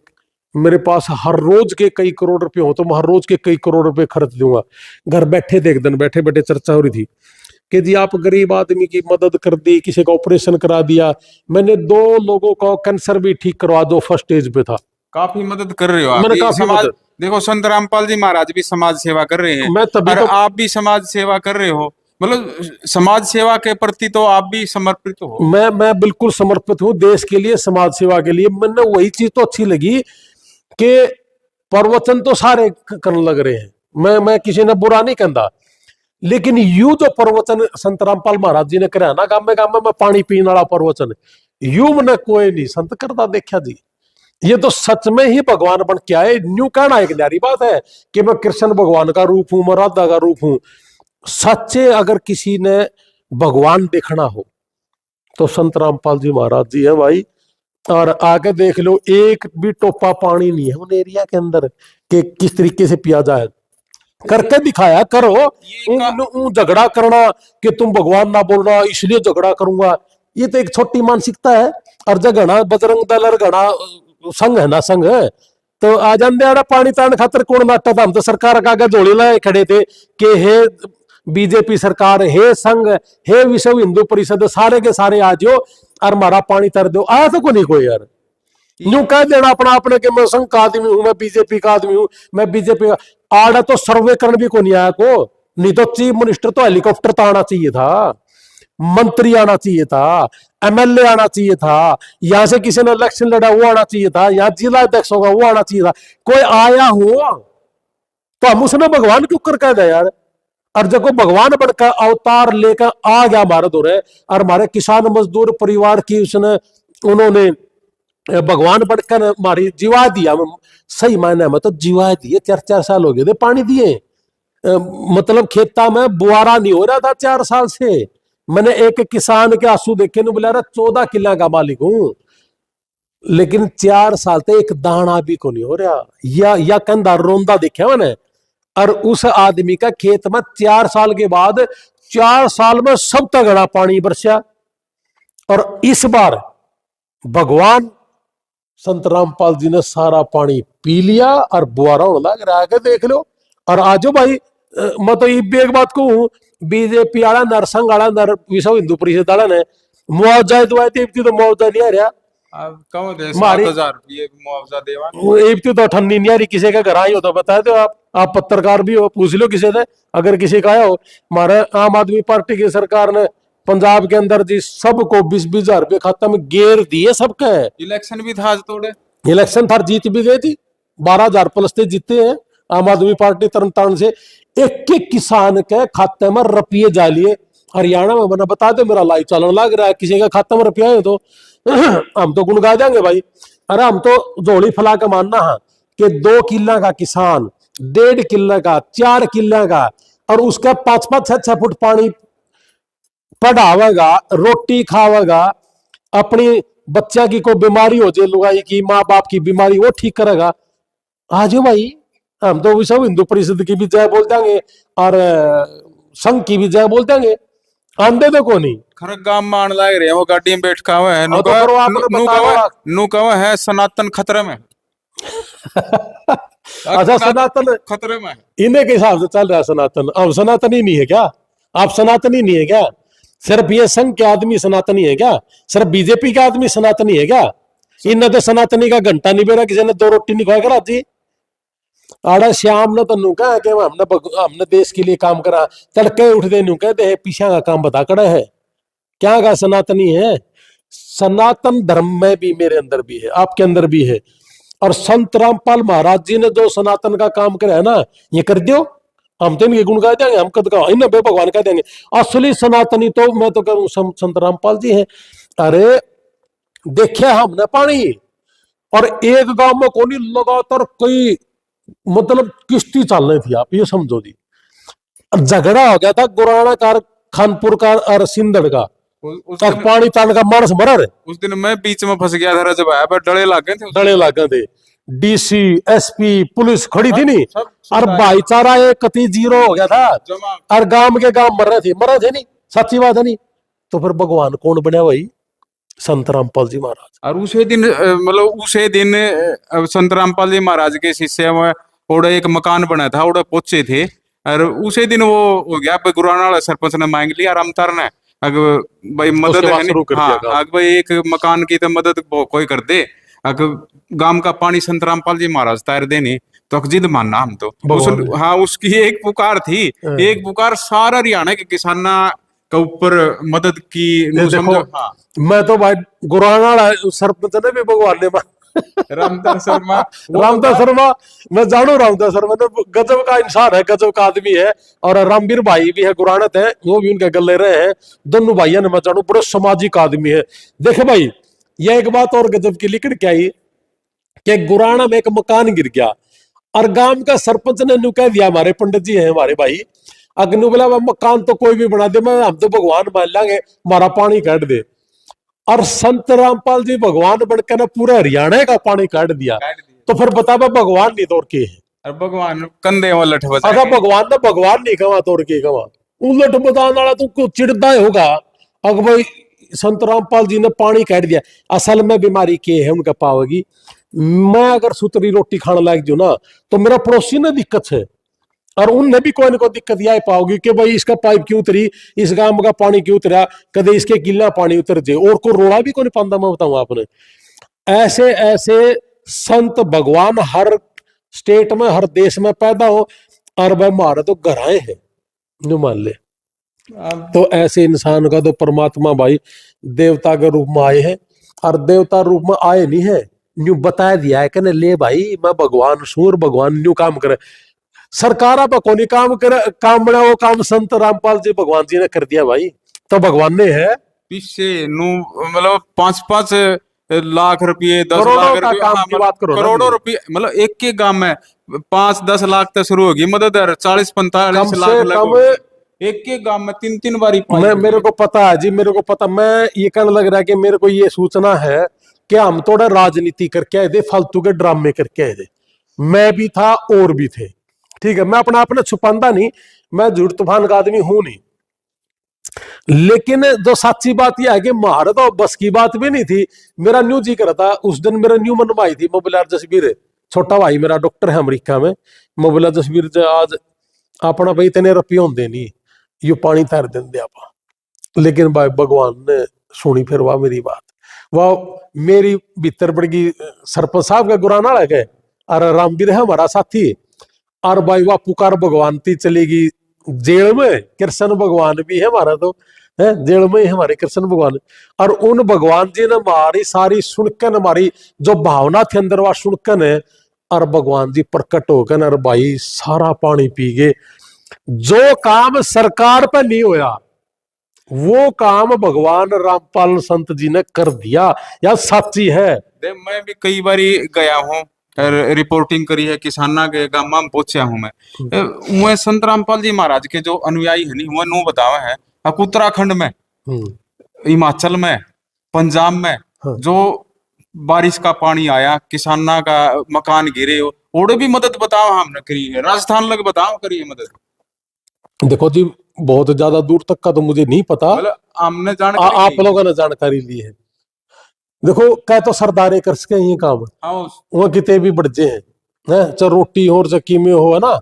मेरे पास हर रोज के कई करोड़ रुपए हो तो मैं हर रोज के कई करोड़ रुपए खर्च दूंगा। घर बैठे थे, एक दिन बैठे बैठे चर्चा हो रही थी कि जी आप गरीब आदमी की मदद कर दी, किसी का ऑपरेशन करा दिया। मैंने 2 लोगों का कैंसर भी ठीक करवा दो, फर्स्ट स्टेज पे था। काफी मदद कर रहे हो आप। मैंने काफी समाज, मदद, देखो संत रामपाल जी महाराज भी समाज सेवा कर रहे हैं, मैं तभी और तो, आप भी समाज सेवा कर रहे हो। मतलब समाज सेवा के प्रति तो आप भी समर्पित हो। मैं बिल्कुल समर्पित हूँ देश के लिए, समाज सेवा के लिए। मैंने वही चीज तो अच्छी लगी कि प्रवचन तो सारे करने लग रहे हैं, मैं किसी ने बुरा नहीं कहता, लेकिन यू जो प्रवचन संत रामपाल महाराज जी ने कराया ना, गाँव में मैं पानी पीने वाला प्रवचन, यू मैंने कोई नहीं संत करता देखा जी। ये तो सच में ही भगवान बन के आए। न्यू कहना एक न्यारी बात है कि मैं कृष्ण भगवान का रूप हूं, मैं राधा का रूप हूं। सच्चे अगर किसी ने भगवान देखना हो तो संत रामपाल जी महाराज जी है भाई। और आगे देख लो, एक भी टोपा पानी नहीं है उन एरिया के अंदर कि किस तरीके से पिया जाए। करके दिखाया करो। ये झगड़ा करना कि तुम भगवान ना बोलना इसलिए झगड़ा करूंगा, ये तो एक छोटी मानसिकता है। और जब घना बजरंग दल और घना संघ है ना, संघ तो आ जाते पानी तान खातर कौन नाटा था। हम तो सरकार का आगे जोड़ी लाए खड़े थे कि हे बीजेपी सरकार, हे संघ, हे विश्व हिंदू परिषद, सारे के सारे आ जाओ और हमारा पानी तर दो। आया तो कोई नहीं कोई यार, यूं कह देना अपना अपने के मैं संघ का आदमी हूं, मैं बीजेपी का आदमी हूं, मैं बीजेपी का। आड़ा तो सर्वे करने भी को नहीं आया को, नहीं तो चीफ मिनिस्टर तो हेलीकॉप्टर तो आना चाहिए था, मंत्री आना चाहिए था, एमएलए आना चाहिए था, यहां से किसी ने इलेक्शन लड़ा वो आना चाहिए था, यहां जिला अध्यक्ष होगा वो आना चाहिए था। कोई आया हो तो हम उसने भगवान क्यों कर कह दे यार। और जब भगवान बनकर अवतार लेकर आ गया हमारे दौरे, और हमारे किसान मजदूर परिवार की उसने उन्होंने भगवान बनकर हमारी जीवा दिया, सही मायने में तो जीवा दिए। 4-4 साल हो गए थे पानी दिए, मतलब खेता में बुआरा नहीं हो रहा था 4 साल से। मैंने एक किसान के आंसू देखे न बोला 14 किला का मालिक हूं, लेकिन 4 साल से एक दाना भी को नहीं हो रहा, या कंधा रोंदा देखा मैंने। और उस आदमी का खेत में 4 साल के बाद 4 साल में सब तगड़ा पानी बरसा। और इस बार भगवान संत रामपाल जी ने सारा पानी पी लिया और बुआरा होने लग रहा है, देख लो। और आजो भाई मैं तो एक बात कहूं, बीजेपी वाला नरसंघ वाला नर विश्व हिंदू परिषद वाला ने मुआवजा दुआ तो मुआवजा नहीं आ रहा। अब कम दे 7,000 रुपये मुआवजा देवा, तो अठन्नी नहीं आ रही। किसी का घर आई हो तो बता दो, आप पत्रकार भी हो, पूछ लो किसी से अगर किसी का आया हो। हमारे आम आदमी पार्टी की सरकार ने पंजाब के अंदर जी सबको 20-20 हजार रुपये खाता में गेर दिए सबके। इलेक्शन भी था थोड़े, इलेक्शन था जीत भी गए थी, 12,000 प्लस से जीते हैं आम आदमी पार्टी तरन से। एक एक किसान के खाते में रुपये जा लिए। हरियाणा में मैंने बता दो मेरा लाइव चलन लग रहा है, किसी का खाता में रुपया है तो हम तो गुनगा देंगे भाई। अरे हम तो जोड़ी फैला के मानना है कि 2 किला का किसान, 1.5 किला का, 4 किला का, और उसका 5-5, 6-6 फुट पानी पढ़ावेगा, रोटी खावेगा, अपनी बच्चा की कोई बीमारी हो जाए, लुगाई की, माँ बाप की बीमारी वो ठीक करेगा। आज भाई हम तो विश्व हिंदू परिषद की भी जय बोल देंगे और संघ की भी जय बोल देंगे, आंदे तो को नहीं। खरक गांव मान लाग रहे हैं वो गाड़ी में बैठ का हुआ है, नु कवा है सनातन खतरे में। अच्छा सनातन खतरे में, इन्हें के हिसाब से चल रहा है सनातन। अब सनातनी नहीं है क्या? आप सनातनी नहीं है क्या? सिर्फ ये संघ के आदमी सनातनी है क्या? सिर्फ बीजेपी का आदमी सनातनी है क्या? इन्हें तो सनातनी का घंटा नहीं बेरा, किसी ने 2 रोटी नहीं खाया जी। आड़ा श्याम ने तनु कहा कि हमने देश के लिए काम करा, तड़के उठते नु कहते हैं पीछा का काम बता कड़ा है क्या का सनातनी है। सनातन धर्म में भी मेरे अंदर भी है, आपके अंदर भी है। और संत रामपाल महाराज जी ने जो सनातन का काम करा है ना, ये कर दियो, हम तो इनके गुण गा देंगे, हम कद का इन भगवान कह देंगे। असली सनातनी तो मैं तो कहूं संत रामपाल जी है। अरे देखिए हमने पानी, और एक गांव में कोनी लगातार कई मतलब किश्ती चल रही थी, आप ये समझो जी। झगड़ा हो गया था गुराना का, खानपुर का और सिंधड़ का, तक पानी तान का मानस मरा रे। उस दिन मैं बीच में फंस गया था जब आया, पर डले लग गए थे, डले लग गए थे। डीसी एसपी पुलिस खड़ी थी नहीं, और भाईचारा एक कति 0 हो गया था, और गांव के गांव मर रहे थे नहीं, सच्ची बात है नहीं। तो फिर भगवान कौन बना भाई? संत रामपाल जी महाराज। और उसे दिन मतलब उसे दिन संत रामपाल जी महाराज के शिष्य में ओड़ा एक मकान बना था, ओड़ा पहुंचे थे। और उसे दिन वो हो गया, गुराना वाला सरपंच ने मांग लिया रामतार ने, अगर भाई मदद है नहीं, हाँ अगर भाई एक मकान की तो मदद कोई कर दे, अगर गांव का पानी संत रामपाल जी महाराज तार देने तो जिद मानना हम तो। हाँ उसकी एक पुकार थी, एक पुकार सारा हरियाणा के किसाना के ऊपर मदद की। समझो हाँ। मैं तो भाई गुराना सरपंच ने भी भगवान ने रामदास शर्मा मैं जानू रामदास शर्मा ने गजब का इंसान है, गजब का आदमी है। और रामवीर भाई भी है गुरानत है, वो भी उनके गले रहे हैं। दोनों भाइयों ने मैं जानू बड़े सामाजिक आदमी है। देखे भाई यह एक बात और गजब की लिखन क्या आई कि गुराना में एक मकान गिर गया, और गांव का सरपंच ने नु कह दिया, हमारे पंडित जी हैं हमारे भाई, अग्नु बोला मकान तो कोई भी बना दे, मैं हम तो भगवान मान लेंगे, हमारा पानी काट दे। और संत रामपाल जी भगवान बनकर ना पूरे हरियाणा का पानी काट दिया। तो फिर बता भगवान नहीं तो और के है? और भगवान कंधे में लठ अगर बजाए। भगवान ने भगवान नहीं कहा तोड़ के कहा उलट बदान वाला तुमको चिड़ता होगा। अगर भाई संत रामपाल जी ने पानी काट दिया, असल में बीमारी के है उनका पावेगी। मैं अगर सुतरी रोटी खाने लायक जो ना, तो मेरा पड़ोसी ने दिक्कत है, और उनने भी कोई ना कोई दिक्कत यह पाओगी कि भाई इसका पाइप क्यों उतरी, इस गांव का पानी क्यों उतरा, कदे इसके गिल्ला पानी उतर जाए, और को रोड़ा भी कोई नहीं पाता। मैं बताऊं आपने, ऐसे ऐसे संत भगवान हर स्टेट में हर देश में पैदा हो, और वह मारे तो घराए हैं जो मान ले। अब तो ऐसे इंसान का तो परमात्मा भाई देवता के रूप में आए हैं, और देवता रूप में आए नहीं है, न्यू बता दिया है कहने ले भाई मैं भगवान सूर भगवान न्यू काम करे। सरकार पर कोनी काम करे, काम बना वो काम संत रामपाल जी भगवान जी ने कर दिया भाई, तो भगवान ने है। पीछे नु मतलब 5-5 लाख रुपये 10 करोड़ों लाख का रुपये, काम हाँ, की मतलब बात करो ना करोड़ों जी। रुपये, मतलब एक के गांव में 5-10 लाख तक शुरू होगी मदद, 40-45 कम लाख से कम लगभग एक के गांव में 3-3 बारी पाई मैं, होगी। मेरे को पता है जी, मेरे को पता, मैं ये कहने लग रहा है कि मेरे को ये सूचना है कि हम थोड़ा राजनीति करके आए थे, फालतू के ड्रामे करके आए थे। मैं भी था और भी थे, ठीक है, मैं अपना अपने छुपांदा नहीं, मैं झूठ तूफान का आदमी हूं नहीं। लेकिन जो सच्ची बात यह है कि महार तो बस की बात भी नहीं थी। मेरा न्यू जी करा था उस दिन, मेरा न्यू मन में आई थी मोबिलार जसबीर, छोटा भाई मेरा डॉक्टर है अमेरिका में, मोबिलार जसबीर आज अपना भाई इतने रुपये होंगे नहीं, यू पानी तार देंगे आप। लेकिन भाई भगवान ने सुनी फिर वह मेरी बात, वह मेरी भीतर बड़गी सरपंच साहब का गुराना लग गए, और रामवीर है हमारा साथी, और भाई वह पुकार भगवान ती चलेगी जेल में। कृष्ण भगवान भी है हमारा, तो है जेल में ही हमारे कृष्ण भगवान। और उन भगवान जी ने हमारी सारी सुनकर, हमारी जो भावना थी अंदर वह सुनकर है, और भगवान जी प्रकट होकर और भाई सारा पानी पी गए। जो काम सरकार पे नहीं होया वो काम भगवान रामपाल संत जी ने कर दिया, या सच्ची है। मैं भी कई बारी गया हूँ, रिपोर्टिंग करी है, किसाना के गांव में पहुंचा हूँ मैं। वह संत रामपाल जी महाराज के जो अनुयायी है, नहीं वह नु बतावा है, उत्तराखंड में, हम्म, हिमाचल में, पंजाब में, हाँ। जो बारिश का पानी आया, किसाना का मकान गिरे, और भी मदद बताओ हमने करी है। राजस्थान लग बताओ करी है मदद। देखो जी, बहुत ज्यादा दूर तक का तो मुझे नहीं पता, मतलब हमने आप जानकारी लोगों ने जानकारी ली है। देखो कह तो सरदारे कर सके ये काम, हाँ, वो कितने भी बढ़जे हैं, चाहे रोटी हो चक्की में हो, है ना।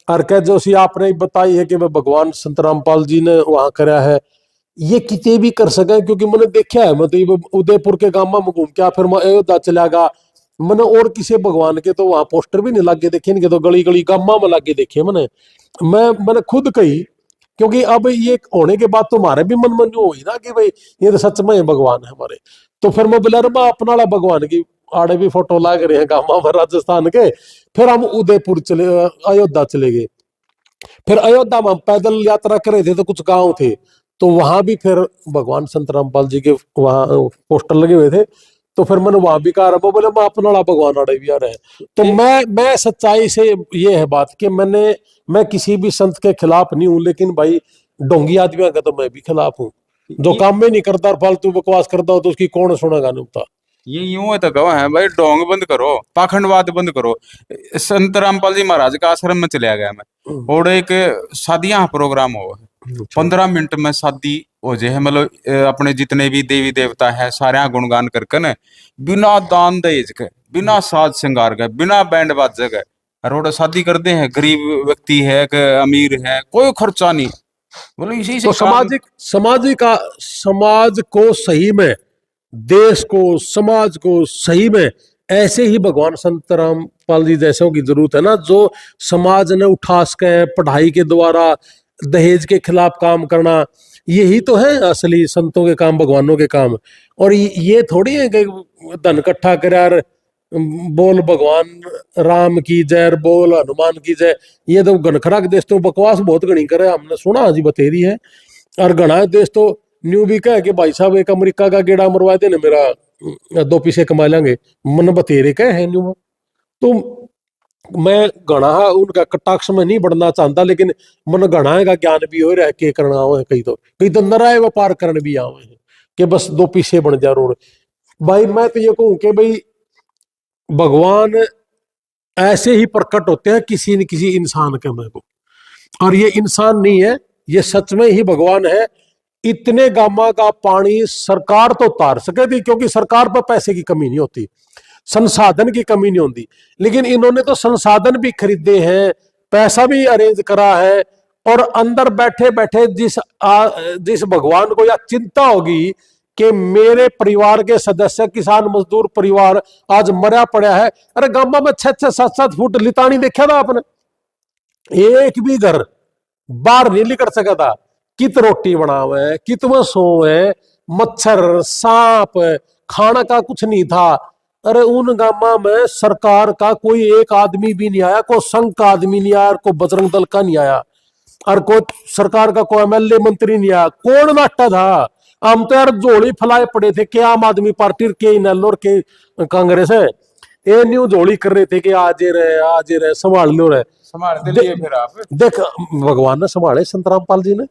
और कह जो सी आपने बताई है कि मैं भगवान संत रामपाल जी ने वहां करा है, ये किते भी कर सके, क्योंकि मैंने देखा है, मतलब उदयपुर के गांव में घूम के फिर मैं अयोध्या चला गया, मैंने और किसी भगवान के तो वहां पोस्टर भी नहीं लागे देखे, इनके तो गली गली गांव में लागे देखे मैंने खुद कही। क्योंकि अब ये होने के बाद तुम्हारे भी मन में जो हुई ना कि भाई ये तो सच में भगवान है हमारे, तो फिर मैं बोला मैं अपना वाला भगवान की आड़े भी फोटो लाग रहे हैं गांव में राजस्थान के। फिर हम उदयपुर चले, अयोध्या चले गए। फिर अयोध्या में हम पैदल यात्रा कर रहे थे, तो कुछ गांव थे, तो वहां भी फिर भगवान संत रामपाल जी के वहां पोस्टर लगे हुए थे। तो फिर मैंने वहां भी कहा, वो बोले मैं अपना वाला भगवान आड़े भी आ रहे हैं। तो मैं सच्चाई से ये है बात कि मैं किसी भी संत के खिलाफ नहीं हूं, लेकिन भाई ढोंगी आदमियों का तो मैं भी खिलाफ हूँ। जो काम में नहीं करता और फालतू बकवास करता हो तो उसकी कौन सुनेगा नहीं होता। ये यूं है तो कहो है भाई, ढोंग बंद करो, पाखंडवाद बंद करो। संत रामपाल जी महाराज का आश्रम में चले गया मैं, और एक शादियां प्रोग्राम हो, 15 मिनट में शादी हो जाए, मतलब अपने जितने भी देवी देवता है सारे गुणगान करके न, बिना दान दहेज के, बिना साज श्रृंगार के, बिना बैंड बाजे के रोड शादी करते हैं। गरीब व्यक्ति है कि अमीर है, कोई खर्चा नहीं, बोलो इसी से तो समाज को सही में, देश को, समाज को सही में ऐसे ही भगवान संत रामपाल जी जैसों की जरूरत है ना, जो समाज ने उठा सके पढ़ाई के द्वारा, दहेज के खिलाफ काम करना। यही तो है असली संतों के काम, भगवानों के काम। और ये थोड़ी है कि धन इकट्ठा कर बोल भगवान राम की जय, बोल हनुमान की जय। ये तो घनखराक देश तो बकवास बहुत घनी करे, हमने सुना जी बतेरी है। और घना देश तो न्यू भी कह कि भाई साहब एक अमेरिका का गेड़ा मरवा देने, मेरा 2 पैसे कमा लेंगे, मन बतेरे कह है न्यू। तो मैं घना उनका कटाक्ष में नहीं बढ़ना चाहता, लेकिन मन घना का ज्ञान भी हो रहा है के करना हो है, कई तो नराय व्यापार करने भी आवे हैं कि बस 2 पैसे बन जा रोड। भाई मैं तो ये कहूं कि भाई भगवान ऐसे ही प्रकट होते हैं किसी न किसी इंसान के में को। और ये इंसान नहीं है, ये सच में ही भगवान है। इतने गामा का पानी सरकार तो तार सके थी, क्योंकि सरकार पर पैसे की कमी नहीं होती, संसाधन की कमी नहीं होती, लेकिन इन्होंने तो संसाधन भी खरीदे हैं, पैसा भी अरेंज करा है। और अंदर बैठे बैठे जिस भगवान को यह चिंता होगी कि मेरे परिवार के सदस्य किसान मजदूर परिवार आज मरा पड़ा है। अरे गामा में 6-6, 7-7 फुट लितानी देखा था आपने, एक भी घर बाहर नहीं निकल सका था। कित रोटी बनावे, कितवे सोवे, मच्छर सांप, खाना का कुछ नहीं था। अरे उन गामा में सरकार का कोई एक आदमी भी नहीं आया, कोई संघ का आदमी नहीं आया, कोई बजरंग दल का नहीं आया, और कोई सरकार का कोई एमएलए मंत्री नहीं आया। कौन नाटा था? हम तो यार झोली फैलाए पड़े थे कि आम आदमी पार्टी के नेलोर के कांग्रेस है, ये न्यू झोली कर रहे थे कि आज रहे संभाल लो रहे। संभालते लिए फिर आप देख, भगवान ने संभाले, संत रामपाल जी ने।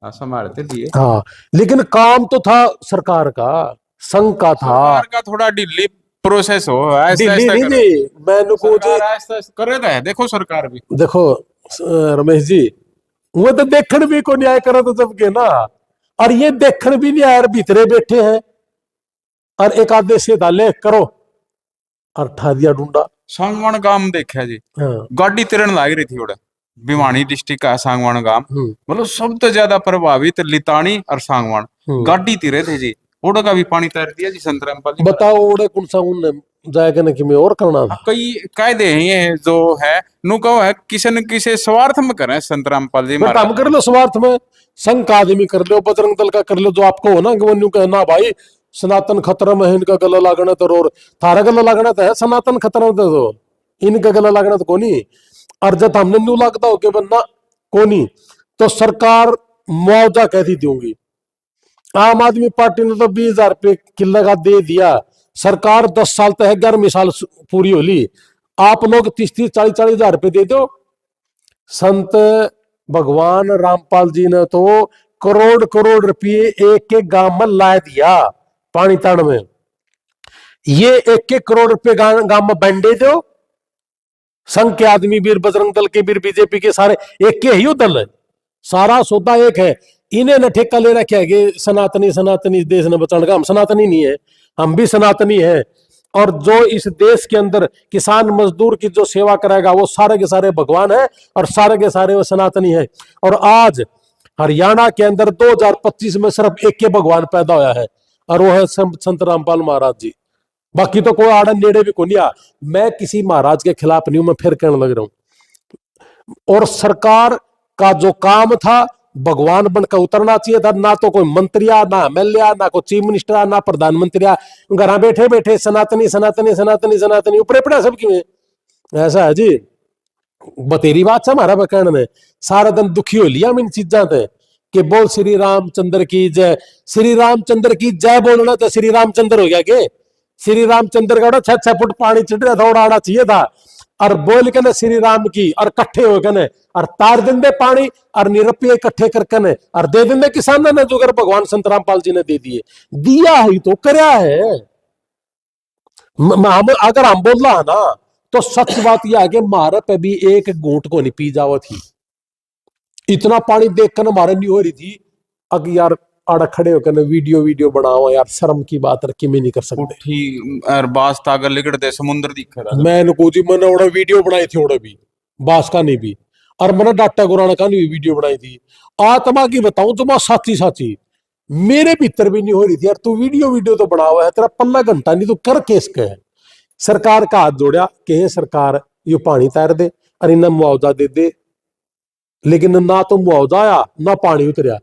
संभालते लिए। हाँ, लेकिन काम तो था सरकार का, संघ का था। सरकार का थोड़ा ढीली प्रोसेस हो, ऐसा दिल्ली नहीं जी, मैंने को जी कर रहा है। देखो सरकार भी, देखो रमेश जी, वो तो देखने भी को न्याय करा तो सबके ना, और ये देखने भी नहीं आया, भीतरे बैठे हैं और एक आधे से डाले करो और ठा दिया डूंडा। सांगवान गांव देखा जी, हाँ। गाड़ी तिरन लाग रही थी उड़े, भिवानी डिस्ट्रिक्ट का सांगवान गांव, मतलब सबसे ज्यादा प्रभावित लितानी और सांगवान, गाड़ी तिरे थे जी। ओडे का भी पानी तैर दिया जी संत रामपाल जी। बताओ ओडे कौन सा उन जाएगा ना कि मैं और करना था। कई कायदे हैं ये जो है नु कहो है किसी न किसी स्वार्थ में करें संत रामपाल जी। काम कर लो स्वार्थ में, संघ का आदमी कर लो, बजरंग दल का कर लो, जो आपको हो ना कि वो न्यू कहना भाई सनातन खतरा में है, इनका गला लागना तो, और थारा गला लागना तो है, सनातन खतरा में तो इनका गला लागना तो कोनी। और जब हमने न्यू लागता हो के बनना कोनी, तो सरकार मुआवजा कैसी दूंगी? आम आदमी पार्टी ने तो 20,000 रुपये किले का दे दिया। सरकार 10 साल तक 11वीं साल पूरी होली, आप लोग 30-30, 40-40 हजार रुपये दे दो। संत भगवान रामपाल जी ने तो करोड़ करोड़ रुपये एक एक गांव में ला दिया पानी ताण में। ये एक एक करोड़ रुपये गांव में बंडे दो। संघ के आदमी भी, बजरंग दल के भी, बीजेपी के सारे एक के ही दल है, सारा सौदा एक है। इन्हें न ठेका ले रखा है कि सनातनी सनातनी देश ने बचाने का। हम सनातनी नहीं है, हम भी सनातनी है। और जो इस देश के अंदर किसान मजदूर की जो सेवा कराएगा वो सारे के सारे भगवान है, और सारे के सारे वो सनातनी है। और आज हरियाणा के अंदर 2025 में सिर्फ एक के भगवान पैदा होया है, और वो है संत रामपाल महाराज जी। बाकी तो कोई आड़ा नेड़े भी को नहीं आ। मैं किसी महाराज के खिलाफ नहीं हूं, मैं फिर कहने लग रहा हूं। और सरकार का जो काम था, भगवान बनकर उतरना चाहिए था। ना तो कोई मंत्री आ, ना एमएलए, ना कोई चीफ मिनिस्टर आ, ना प्रधानमंत्री आ, घर बैठे बैठे सनातनी सनातनी सनातनी सनातनी ऊपर पड़ा सबकी में। ऐसा है जी, बतेरी बात से हमारा कहने में सारा दिन दुखी हो लिया हम इन चीजा से कि बोल श्री रामचंद्र की जय, श्री रामचंद्र की जय बोलना तो श्री रामचंद्र हो गया के? श्री रामचंद्र का 6-6 फुट पानी चढ़ रहा था, उड़ाना चाहिए था। और बोल के न श्री राम की, और कट्ठे हो गए और तार देंगे पानी, और निरपी इकट्ठे करके ने और दे देंगे किसान ने, जो अगर भगवान संत रामपाल जी ने दे दिए। दिया ही तो करया है। अगर हम बोल रहा है ना, तो सच बात यह है कि मारे पे भी एक घूंट को नहीं पी जावा थी। इतना पानी देखकर हमारे नहीं हो रही थी अगर यार आड़ा खड़े होकर वीडियो बनाओ यार, शर्म की बात रखी में नहीं कर सकते। और बास तागर लिकड़ दे समुद्र दिख रहा। मैंने को जी मैंने ओड़ा वीडियो बनाई थी, ओड़ा भी बास का नहीं भी, और मैंने डाटा गुराना का नहीं वीडियो बनाई थी। आत्मा की बताऊं तो मैं साची साची मेरे भीतर भी नहीं हो रही थी यार, तू वीडियो तो बना हुआ है, तेरा पल्ला घंटा नहीं, तू कर केस के है। सरकार का हाथ जोड़ा कि सरकार ये पानी तैर दे और इन्हें मुआवजा दे दे, लेकिन ना तो मुआवजा आया ना पानी उतरिया।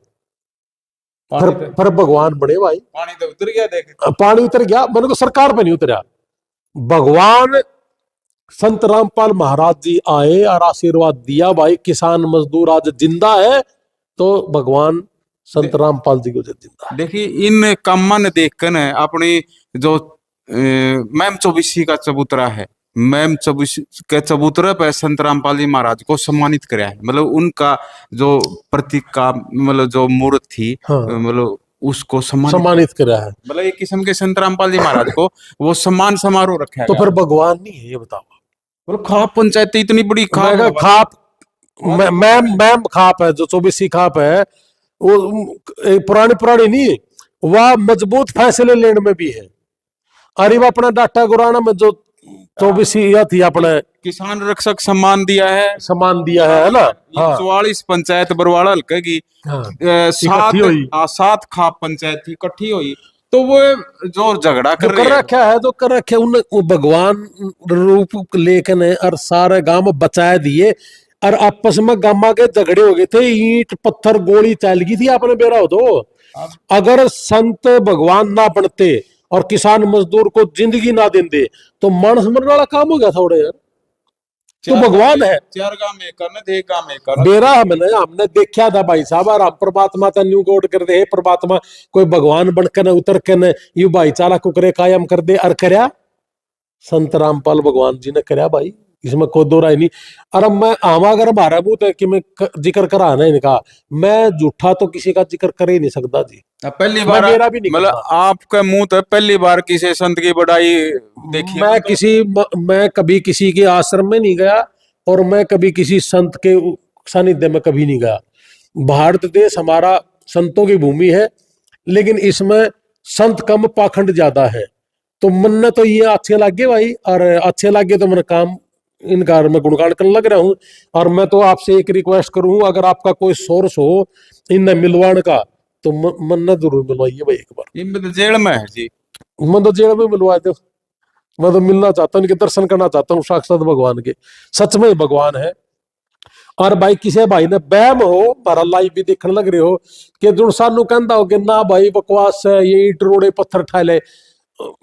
पर भगवान बने भाई, पानी तो उतर गया। देख पानी उतर गया, मैंने को सरकार पे नहीं उतरा। भगवान संत रामपाल महाराज जी आए और आशीर्वाद दिया भाई, किसान मजदूर आज जिंदा है तो भगवान संत रामपाल जी को जिंदा। देखिए इन कामन देखकर अपनी जो मैम 24 का चबूतरा है, मैम 24 के चबूतरे पर संत रामपाल जी महाराज को सम्मानित कराया है। मतलब उनका जो प्रतीक का मतलब जो मूर्त थी, हाँ, मतलब उसको सम्मानित करा है। मतलब एक किस्म के संत रामपाल जी महाराज को वो सम्मान समारोह रखा है। तो फिर भगवान नहीं है ये बताओ? बोलो खाप पंचायत इतनी बड़ी खाप मैं है। खाप मैं खाप है जो 24 खाप है वो पुरानी पुरानी नहीं, वह मजबूत फैसले लेने में भी है। अरे वो अपना डाटा गुराना में जो 24 थी अपने किसान रक्षक सम्मान दिया है, सम्मान दिया है ना। ये हाँ 44 पंचायत बरवाड़ा हल्के की हाँ सात, इकट्ठी हुई। 7 खाप पंचायत थी इकट्ठी हुई, तो वो जो झगड़ा जो कर कर रही है। रखा है जो कर रखे उन वो भगवान रूप लेके ने और सारे गांव बचाए दिए, और आपस में गामा के झगड़े हो गए थे, ईंट पत्थर गोली चल गई थी आपने बेरा हो तो। अब अगर संत भगवान ना बनते और किसान मजदूर को जिंदगी ना देंदे तो मानस मरने वाला काम हो गया था उड़े यार। तो भगवान है 4 गांव में करने थे, 1 गांव में करने। बेरा हमने देखा था भाई साहब, और हम परमात्मा का न्यू कोड कर दे, हे परमात्मा कोई भगवान बनकर न उतर के न यू भाईचारा को करे कायम कर दे, और करया संत रामपाल भगवान जी ने करया भाई, इसमें कोई दो राय नहीं। और अब मैं आवा अगर हमारा मुंह तो कि मैं जिक्र कराना इनका, मैं झूठा तो किसी का जिक्र कर ही नहीं सकता जी। अब पहली मैं बार मेरा भी नहीं मतलब करता। आपके मुंह तो पहली बार किसी संत की बड़ाई देखी है तो? मैं कभी किसी के आश्रम में नहीं गया, और मैं कभी किसी संत के सानिध्य में कभी नहीं गया। भारत देश हमारा संतों की भूमि है, लेकिन इसमें संत कम पाखंड ज्यादा है। तो मन ने तो ये अच्छे लगे भाई, और अच्छे लगे तो मैंने काम इनका मैं गुणगान करने लग रहा हूँ। और मैं तो आपसे एक रिक्वेस्ट करूँ, अगर आपका कोई सोर्स हो इन मिलवाने का तो मन ने जरूर मिलवाइए भाई एक बार। ये मतलब जेल में है जी। मैं तो जेल में मिलवाए थे, मैं तो मिलना चाहता हूँ, इनके दर्शन करना चाहता हूँ साक्षात भगवान के, सच में भगवान है। और भाई किसी भाई ने बहम हो पर लाइव भी देखने लग रहे हो कि जो सानू कहता हो कि ना भाई बकवास है, ये ईट रोड़े पत्थर ठाले,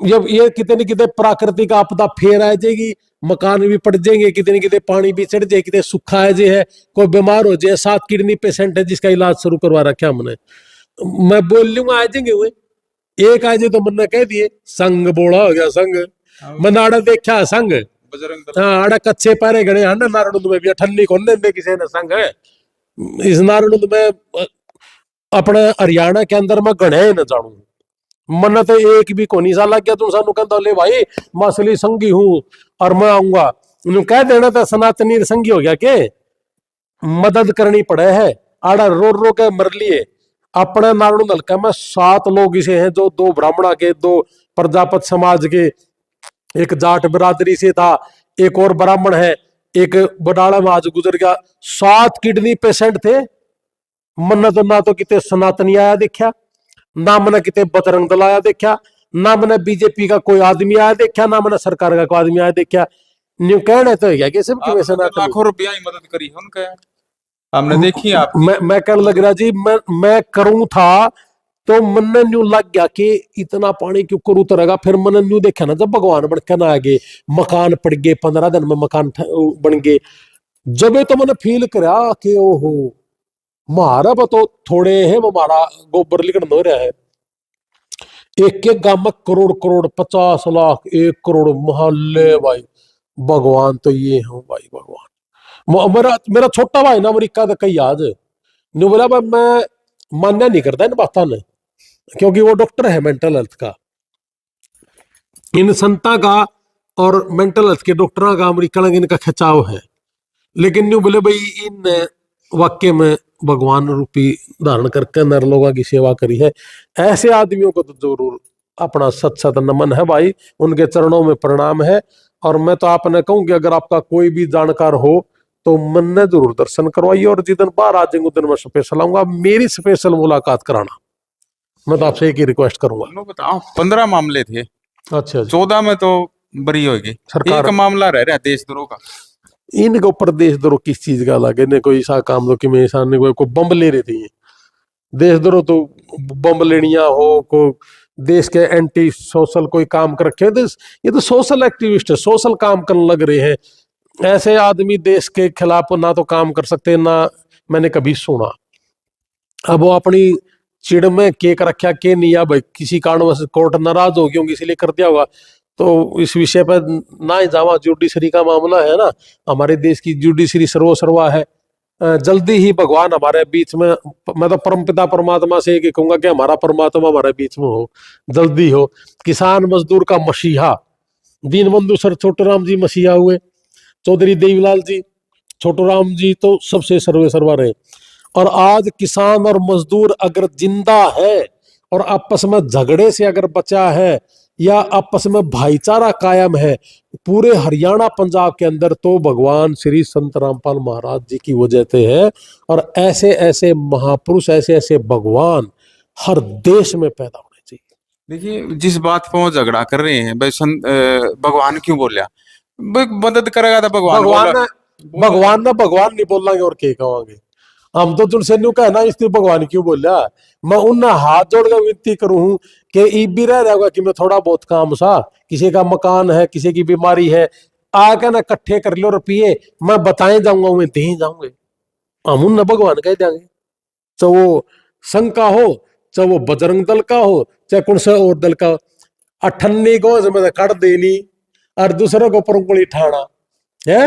जब ये कितने न कितने प्राकृतिक आपदा फेर आ जाएगी, मकान भी पड़ जाएंगे, कितने कितने पानी भी चढ़ जाए, कितने सूखा है जे है, कोई बीमार हो जाए, 7 किडनी पेशेंट है जिसका इलाज शुरू करवा रखा हमने। मैं बोल लूंगा आ जाएंगे हुए, एक आ जाए तो मैंने कह दिए संग बोला हो गया संग, मैंने आड़ा देखा संग, बजरंग दल हाँ आड़ा कच्चे पैरे गड़े हैं ना नारायण में भी ठंडी खोलने में किसी ने संग है। इस नारायण में अपने हरियाणा के अंदर मैं गणे न जानू, मन तो एक भी कोनी सा लग गया तुम सानू कहता ले भाई मसली संगी हूं और मैं आऊंगा, कह देना तो सनातनी संगी हो गया के मदद करनी पड़े है। आड़ा रो रो के मर लिए। अपने नारायण हल्का में 7 लोग इसे हैं, जो 2 ब्राह्मणा के, 2 प्रजापत समाज के, एक जाट बिरादरी से था, एक और ब्राह्मण है, एक बडाला में आज गुजर गया। 7 किडनी पेशेंट थे। मन तो ना तो कितने सनातनी आया देखा, ना मैंने कितने बजरंग दल आया देखा, ना मैंने बीजेपी का कोई आदमी आया देखा, ना मैंने सरकार का कोई आदमी आया देखा। न्यू कहने तो है कि सब आपने सनातनी तो लाखों रुपया ही मदद करी है उनके, हमने देखी आप। मैं कहने लग रहा जी, मैं करूं था तो मन न्यू लग गया कि इतना पानी क्यों करूं उतरेगा। फिर मन न्यू देखा ना जब भगवान बन के ना आ गए, मकान पड़ गए, 15 दिन में मकान बन गए, जब ये तो मैंने फील करा कि ओहो मारा तो थोड़े है हमारा गोबर लिखन हो रहा है। एक एक गांव में करोड़ करोड़ 50 लाख 1 करोड़ मोहल्ले भाई, भगवान तो ये हो भाई भगवान। मेरा मेरा छोटा भाई ना अमेरिका का कई आज ने बोला भाई मैं मान्य नहीं करता इन बातों ने, क्योंकि वो डॉक्टर है मेंटल हेल्थ का, इन संता का और मेंटल हेल्थ के डॉक्टरों का अमेरिका में इनका खिंचाव है। लेकिन न्यू बोले भाई इन वाक्य में भगवान रूपी धारण करके नर लोगों की सेवा करी है। ऐसे आदमियों को तो जरूर अपना सत सत नमन है भाई, उनके चरणों में प्रणाम है। और मैं तो आपने कहूँ कि अगर आपका कोई भी जानकार हो तो मन ने जरूर दर्शन करवाइए, और जिस दिन बाहर आ जाएंगे उस दिन मैं स्पेशल आऊंगा, मेरी स्पेशल मुलाकात कराना। मैं तो आपसे एक ही रिक्वेस्ट करूंगा। बताओ 15 मामले थे, अच्छा जी। 14 में तो बरी होगी, सरकार एक मामला रह रहा है देशद्रोह का। इनके ऊपर देशद्रोह किस चीज का लगे ने कोई ऐसा काम दो कि मेरे सामने कोई बम ले रहे थे। देशद्रोह तो बम लेनिया हो, को देश के एंटी सोशल कोई काम कर रखे तो ये तो सोशल एक्टिविस्ट है, सोशल काम करने लग रहे हैं। ऐसे आदमी देश के खिलाफ ना तो काम कर सकते, ना मैंने कभी सुना। अब वो अपनी चिड़ में केक रखा के नहीं, या भाई किसी कारणवश कोर्ट नाराज हो गई इसलिए कर दिया होगा, तो इस विषय पर ना ही जावा, जुडिशरी का मामला है ना, हमारे देश की जुडिशरी सर्वसर्वा है। जल्दी ही भगवान हमारे बीच में, मैं तो परमपिता परमात्मा से एक कहूंगा कि हमारा परमात्मा हमारे बीच में हो, जल्दी हो। किसान मजदूर का मसीहा दीनबंधु सर छोटे राम जी मसीहा हुए, चौधरी देवीलाल जी, छोटू राम जी तो सबसे सर्वे सर्वा रहे। और आज किसान और मजदूर अगर जिंदा है और आपस में झगड़े से अगर बचा है या आपस में भाईचारा कायम है पूरे हरियाणा पंजाब के अंदर, तो भगवान श्री संत रामपाल महाराज जी की वजह से है। और ऐसे ऐसे महापुरुष, ऐसे ऐसे भगवान हर देश में पैदा होने चाहिए। देखिए जिस बात पर वो झगड़ा कर रहे हैं भाई, भगवान क्यों बोलिया, भाई मदद करेगा तो भगवान भगवान बोला ने भगवान नहीं बोलेंगे और क्या कहेंगे। हम तो तुमसे न्यू कहना इसलिए भगवान क्यों बोला। मैं उन्हें हाथ जोड़कर विनती करूं कि ई भी रह जाएगा कि मैं थोड़ा बहुत काम सा, किसी का मकान है, किसी की बीमारी है, आकर ना इकट्ठे कर लो रुपये, मैं बताए जाऊंगा, मैं दे जाऊंगे। हम उन्हें भगवान कह देंगे, चाहे वो संघ का हो, चाहे वो बजरंग दल का हो, चाहे कौन सा और दल का हो। अठन्नी को मैं कट देनी और दूसरे को ऊपर उंगली ठाना है,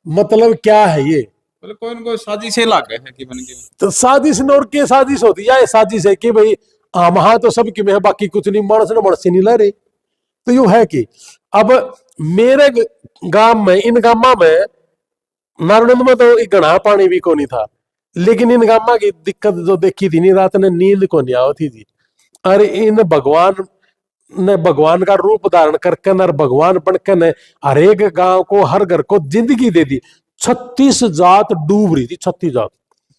मतलब क्या है ये। बोले कोई न कोई साजिश लाग गए है कि बन के। तो साजिश न और के साजिश होती है, साजिश है कि भाई हम हाँ तो सब की में है, बाकी कुछ नहीं, मानस न मानस नहीं ला रहे। तो यू है कि अब मेरे गांव में, इन गांव में नारायण में तो एक घना पानी भी को नहीं था, लेकिन इन गांव की दिक्कत जो देखी थी, नी रात ने नींद को नहीं आओ थी जी। अरे इन भगवान ने भगवान का रूप धारण करके न भगवान बनकर ने हर एक गांव को, हर घर को जिंदगी दे दी। 36 जात डूब रही थी, 36 जात।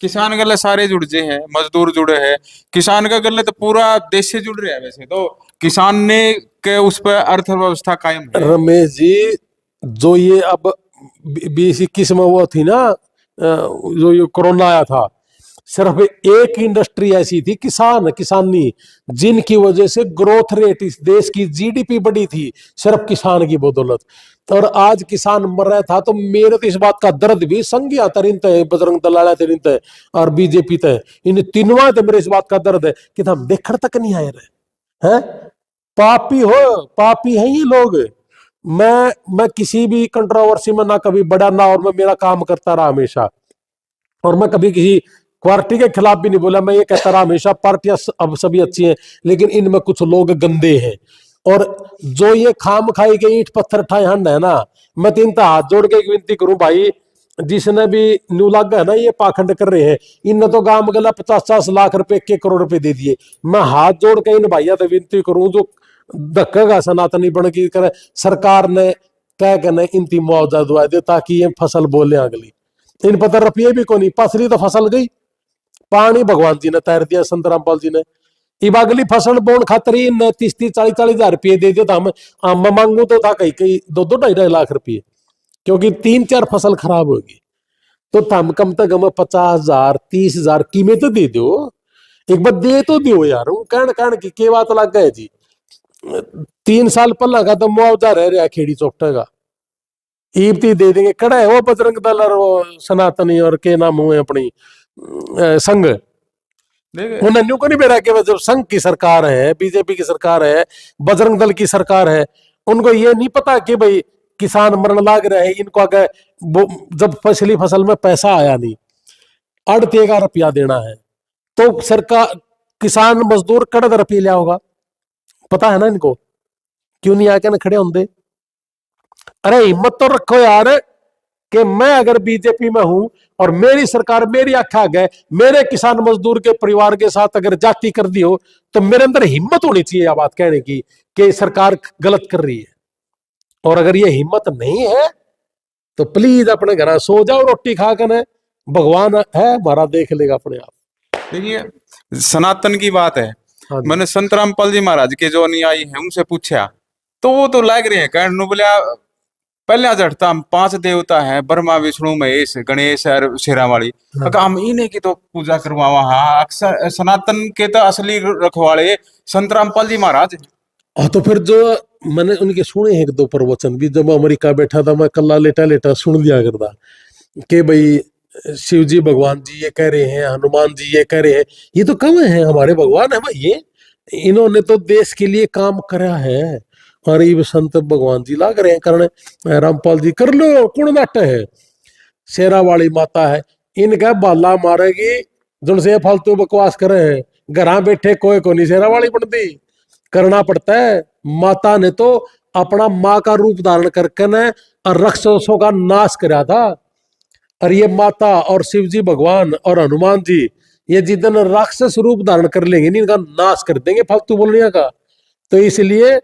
किसान गले सारे जुड़ जे हैं, मजदूर जुड़े हैं, किसान का गले तो पूरा देश से जुड़ रहा है। वैसे तो किसान ने के उस पर अर्थव्यवस्था कायम है। रमेश जी, जो ये अब 2021 में वो थी ना, जो ये कोरोना आया था, सिर्फ एक इंडस्ट्री ऐसी थी, किसानी, जिनकी वजह से ग्रोथ रेट इस देश की, जीडीपी बढ़ी थी, सिर्फ किसान की बदौलत। और आज किसान मर रहा था, तो मेरे तो इस बात का दर्द भी संघिया तरिन है, बजरंग दल तरिन है और बीजेपी तय, इन तीनों तो मेरे इस बात का दर्द है कि हम देखने तक नहीं आए रहे हैं। पापी हो, पापी है ये लोग। मैं किसी भी कंट्रोवर्सी में ना कभी बड़ा ना, और मैं मेरा काम करता रहा हमेशा, और मैं कभी किसी पार्टी के खिलाफ भी नहीं बोला। मैं ये कहता रहा हमेशा, पार्टियां अब सभी अच्छी हैं, लेकिन इनमें कुछ लोग गंदे हैं। और जो ये खाम खाई के ईंट पत्थर ठाए हंड है ना, मैं तीन हाथ जोड़ के एक विनती करूं भाई, जिसने भी न्यू लाग है ना ये पाखंड कर रहे हैं, इनने तो गांव गला 50-50 लाख रुपए, 1 करोड़ रुपए दे दिए। मैं हाथ जोड़ के इन भाइयों से विनती करूं, जो धक्का सनातनी बन की करे, सरकार ने कह के न इनती मुआवजा दुआ दे, ताकि ये फसल बोले अगली। इन पता रुपये भी को नहीं, पसरी तो फसल गई, पानी भगवान जी ने तैर दिया, संत रामपाल जी ने। इब अगली फसल बोन खातर ही 30-40 हजार रुपये दे दिए, तो हम मांगू तो था कहीं 2-2-2.5 लाख रुपये, क्योंकि 3-4 फसल खराब होगी। तो थम कम से कम 50,000 30,000 कीमत तो दे दो, एक बार दे तो दो यार। कहन की के बात लग गए जी। 3 साल पहला का तो मुआवजा रह रहा खेड़ी चौकटा का, ईबती दे देंगे। कड़ा है वो बजरंग दल और वो सनातनी और के नाम हुए अपनी संघ, उन्हें न्यू को नहीं बेरा कि जब संघ की सरकार है, बीजेपी की सरकार है, बजरंग दल की सरकार है, उनको ये नहीं पता कि भाई किसान मरण लाग रहे हैं, इनको अगर जब पिछली फसल में पैसा आया नहीं, 38 रुपया देना है, तो सरकार किसान मजदूर कड़द रुपये लिया होगा, पता है ना इनको, क्यों नहीं आके ना खड़े होंगे। अरे हिम्मत तो रखो यार कि मैं अगर बीजेपी में हूं और मेरी सरकार मेरी आंखा गए, मेरे किसान मजदूर के परिवार के साथ अगर जाति कर दी हो, तो मेरे अंदर हिम्मत होनी चाहिए यह बात कहने की कि सरकार गलत कर रही है। और अगर ये हिम्मत नहीं है तो प्लीज अपने घर सो जाओ, रोटी खा कर, भगवान है हमारा देख लेगा अपने आप। देखिए सनातन की बात है, हाँ जी। मैंने संत रामपाल जी महाराज के जो अनुयायी है उनसे पूछा, तो वो तो लग रहे हैं कहने बोलिया, पहले जड़ता हम 5 देवता है, ब्रह्मा विष्णु महेश गणेश और शेरावाली, हाँ। हम इन्हें की तो पूजा करवावा। हाँ अक्सर सनातन के तो असली रखवाले संत रामपाल जी महाराज। हाँ तो फिर जो मैंने उनके सुने हैं 1-2 प्रवचन भी, जब अमेरिका बैठा था मैं कल्ला लेटा लेटा सुन दिया करता कि भाई शिव जी भगवान जी ये कह रहे हैं, हनुमान जी ये कह रहे हैं, ये तो कम है हमारे भगवान है भाई, ये इन्होंने तो देश के लिए काम करा है। और ये संत भगवान जी लाग रहे हैं करने, रामपाल जी कर लो, कौन नाट्य है, शेरा वाली माता है, इनका बाला मारेगी जिनसे फालतू बकवास करे हैं, घर बैठे कोई को नहीं शेरा वाली बनती, करना पड़ता है। माता ने तो अपना माँ का रूप धारण करके ने और राक्षसों का नाश करा था। और ये माता और शिव जी भगवान और हनुमान जी ये जितन राक्षस रूप धारण कर लेंगे नहीं, इनका नाश कर देंगे फालतू बोलने का। तो इसलिए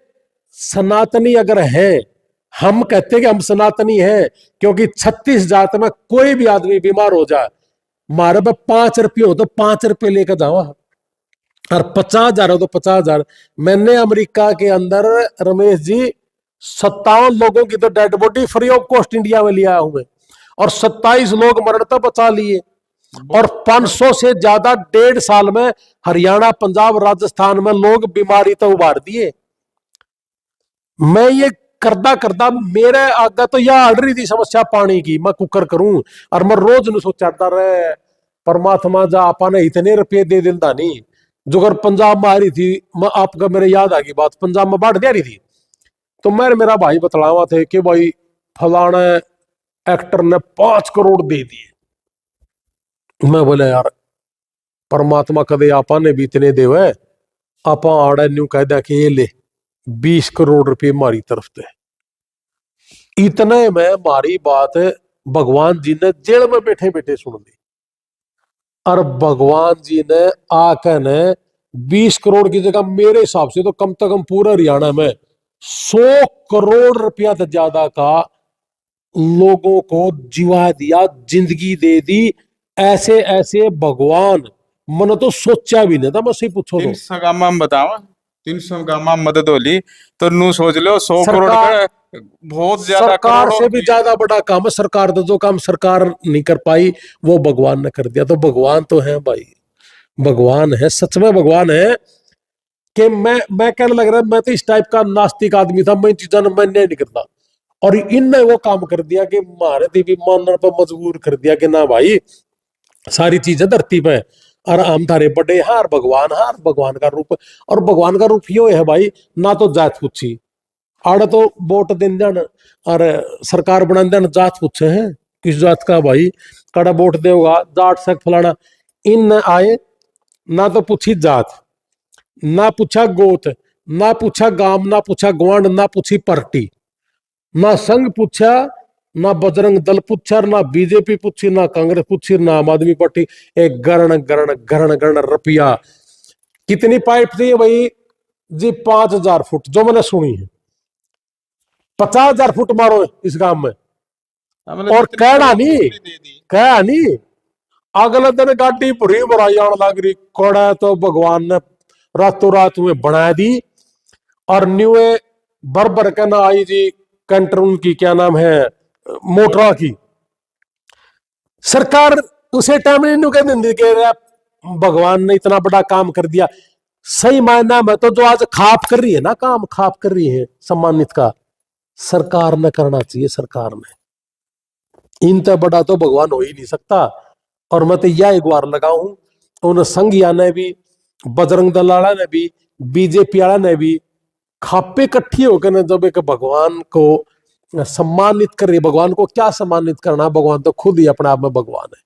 सनातनी अगर है, हम कहते हैं कि हम सनातनी हैं, क्योंकि 36 जात में कोई भी आदमी बीमार हो जाए, मारे पे 5 रुपये हो तो 5 रुपये लेकर जाओ, और 50,000 हो तो 50,000। मैंने अमेरिका के अंदर रमेश जी 57 लोगों की तो dead body free of cost India में लिया हूं मैं, और 27 लोग मरण तो बचा लिए, और 500 से ज्यादा 1.5 साल में हरियाणा, पंजाब, राजस्थान में लोग बीमारी तो उबार दिए। मैं ये करदा करदा मेरे आगे तो यह अड़ रही थी समस्या पानी की, मैं कुकर करूं, और मैं रोज न सोचाता रहे परमात्मा जा आपा ने इतने रुपये दे दिलता नहीं। जो अगर पंजाब में आ रही थी, मैं आपका मेरे याद आ गई बात, पंजाब में बाढ़ दे रही थी, तो मेरा भाई बतलावा थे कि भाई फलाना एक्टर ने 5 करोड़ दे दिए। मैं बोला यार परमात्मा कदे आपा ने भी इतने देवे, आपा आड़े न्यू कह दिया कि ये ले 20 करोड़ रुपये हमारी तरफ से। इतने में हमारी बात भगवान जी ने जेल में बैठे बैठे सुन ली, और भगवान जी ने आकर ने 20 करोड़ की जगह मेरे हिसाब से तो कम से कम पूरे हरियाणा में 100 करोड़ रुपया से ज्यादा का लोगों को जीवा दिया, जिंदगी दे दी। ऐसे ऐसे भगवान मैंने तो सोचा भी नहीं था। मैं सही पूछो तो 300 गामा में बताओ, 300 गामा मदद होली तो नू सोच लो 100 करोड़ सरकार, का बहुत ज्यादा, सरकार से करोड़ों भी ज्यादा बड़ा काम है। सरकार तो जो काम सरकार नहीं कर पाई वो भगवान ने कर दिया। तो भगवान तो है भाई, भगवान है, सच में भगवान है। कि मैं कहने लग रहा मैं तो इस टाइप का नास्तिक आदमी था, मैं इन चीजों में मैं नहीं करता, और इनने वो काम कर दिया कि मारे देवी मानने पर मजबूर कर दिया कि ना भाई सारी चीजें धरती पे और हम थारे बड़े हैं, और भगवान का रूप, और भगवान का रूप यो है भाई, ना तो जात पूछी आड़े तो वोट दिन जान और सरकार बना देन, जात पूछे हैं किस जात का भाई, कड़ा वोट देगा जाट से फलाना। इन आए ना तो पूछी जात, ना पूछा गोत, ना पूछा गांव, ना पूछा ग्वांड, ना पूछी पार्टी, ना संघ पूछा, ना बजरंग दल पूछा, ना बीजेपी पूछी, ना कांग्रेस पूछी, ना आम आदमी पार्टी। एक गरण गरण गरण गरण रुपया। कितनी पाइप थी भाई जी? 5,000 फुट जो मैंने सुनी है। 50,000 फुट मारो इस गांव में, और कहना नहीं, कह नहीं अगले दिन गाड़ी भरी भराई आने लग रही। कोड़ा तो भगवान ने रातों रात में बना दी, और न्यूए भर भर के ना आई जी कंटर, उनकी क्या नाम है मोटरा की सरकार। उसे टाइम नहीं कह देंगे कि भगवान ने इतना बड़ा काम कर दिया। सही मायना में तो जो आज खाप कर रही है ना, काम खाप कर रही है सम्मानित का, सरकार ने करना चाहिए। सरकार ने इनसे बड़ा तो भगवान हो ही नहीं सकता। और मैं तो यह एक बार लगाऊं उन संघिया ने भी, बजरंग दल वाला ने भी, बीजेपी वाला ने भी खापे इकट्ठी होकर न जब एक भगवान को सम्मानित कर रही। भगवान को क्या सम्मानित करना, भगवान तो खुद ही अपने आप में भगवान है।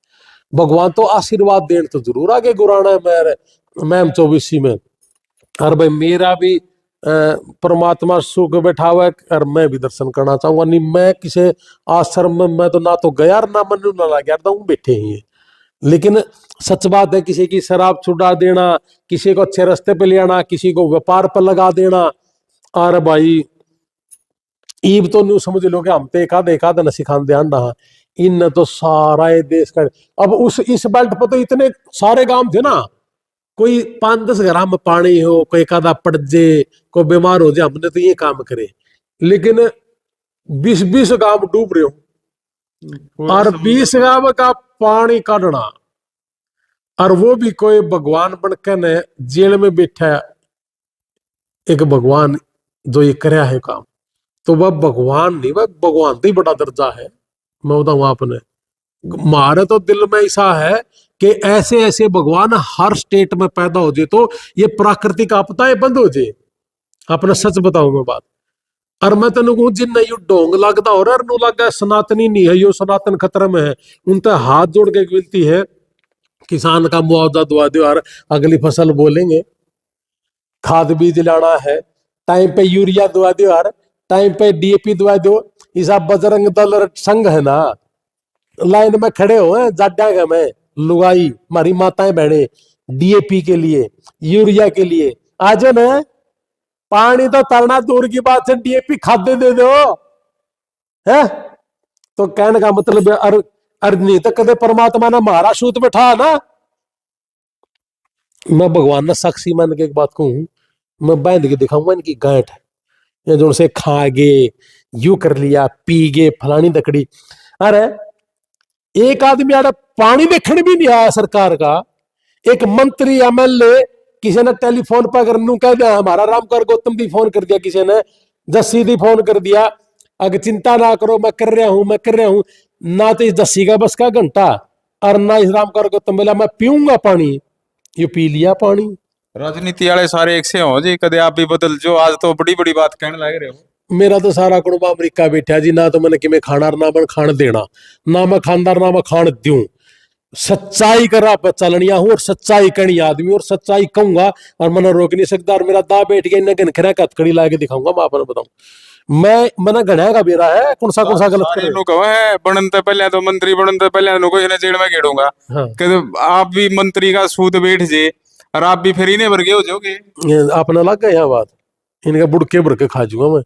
भगवान तो आशीर्वाद देने तो जरूर आगे गुराना है मेरे मैम 24 में। और भाई मेरा भी परमात्मा सुख बैठा हुआ है, और मैं भी दर्शन करना चाहूंगा। नहीं मैं किसी आश्रम में मैं तो ना तो गया ना मनु ना लगा तो बैठे ही है। लेकिन सच बात है, किसी की शराब छुड़ा देना, किसी को अच्छे रास्ते पे ले आना, किसी को व्यापार पर लगा देना, और भाई ईब तो न्यू समझ लो कि हम तो एक आध न सिखान ध्यान रहा। इन तो सारा ये देश का, अब उस इस बेल्ट पर तो इतने सारे गांव थे ना, कोई 5-10 घर में पानी हो, कोई एकादा पड़ जाए, कोई बीमार हो जाए, हमने तो ये काम करे। लेकिन 20-20 गांव डूब रहे हो, और 20 गांव का पानी काटना, और वो भी कोई भगवान बनकर ने जेल में बैठा एक भगवान जो ये कराया है काम। तो वह भगवान नहीं, वह भगवान तो ही बड़ा दर्जा है। मैं बताऊं आपने, हमारे तो दिल में ऐसा है कि ऐसे ऐसे भगवान हर स्टेट में पैदा हो जाए तो ये प्राकृतिक आपदाएं बंद हो जाए। अपने सच बताऊं मैं बात, और मैं तेन कहूं जिन यू ढोंग लगता हो रहा लगा सनातनी नहीं है, यो सनातन खतरे में है, उनसे हाथ जोड़ के विनती है किसान का मुआवजा दुआ दो यार, अगली फसल बोलेंगे। खाद बीज लाना है टाइम पे, यूरिया दुआ दो यार, टाइम पे डीएपी दवा दो। इस आप बजरंग दल संघ है ना, लाइन में खड़े हो हैं जाड्या में लुगाई हमारी माताएं बहने डीएपी के लिए, यूरिया के लिए आ जाओ ना। पानी तो तरना दूर की बात है, डीएपी खाद्य दे दो है। तो कहने का मतलब नहीं तो कदे परमात्मा ने मारा सूत बैठा ना। मैं भगवान ने साक्षी मान के एक बात कहूं, मैं बांध के दिखाऊंगा इनकी गांठ, ये जो से खा गे यू कर लिया पी गे फलानी दकड़ी। अरे एक आदमी आड़ा पानी देखने भी नहीं आया सरकार का, एक मंत्री एमएलए किसी ने टेलीफोन पर अगर नू कह दिया हमारा रामकर गौतम भी फोन कर दिया, किसी ने जस्सी भी फोन कर दिया, अगर चिंता ना करो मैं कर रहा हूं ना, तो इस जस्सी का बस का घंटा और ना इस रामकर गौतम बोला मैं पीऊंगा पानी, ये पी लिया पानी। राजनीति वाले सारे एक से हो जी, कदे आप भी बदल जो, आज तो बड़ी बड़ी बात कहने लग रहे हो। मेरा तो सारा कुटुंब अमरीका बैठा जी, ना तो मैंने कि मैं खाना ना मैं खान देना, ना मैं खानदार ना मैं खान दूं। सच्चाई कर रहा पर चलनिया हूं और सच्चाई करनी आदमी, और सच्चाई कहूंगा और मैंने रोक नहीं सकता। और मेरा दा बैठ गया इन्हें घनखरा कथकड़ी ला के दिखाऊंगा मैं आपने बताऊं। मैंने गणा का बेरा है कौन सा गलत करे। है बनते पहले तो मंत्री बनते पहले को इन्हें जेल में घेरूंगा। हाँ। आप भी मंत्री का सूद बैठ जे और आप भी फिर इन्हें भर गए हो जाओगे। आपने लग गया यहाँ बात, इनके बुड़के भर के खा जूंगा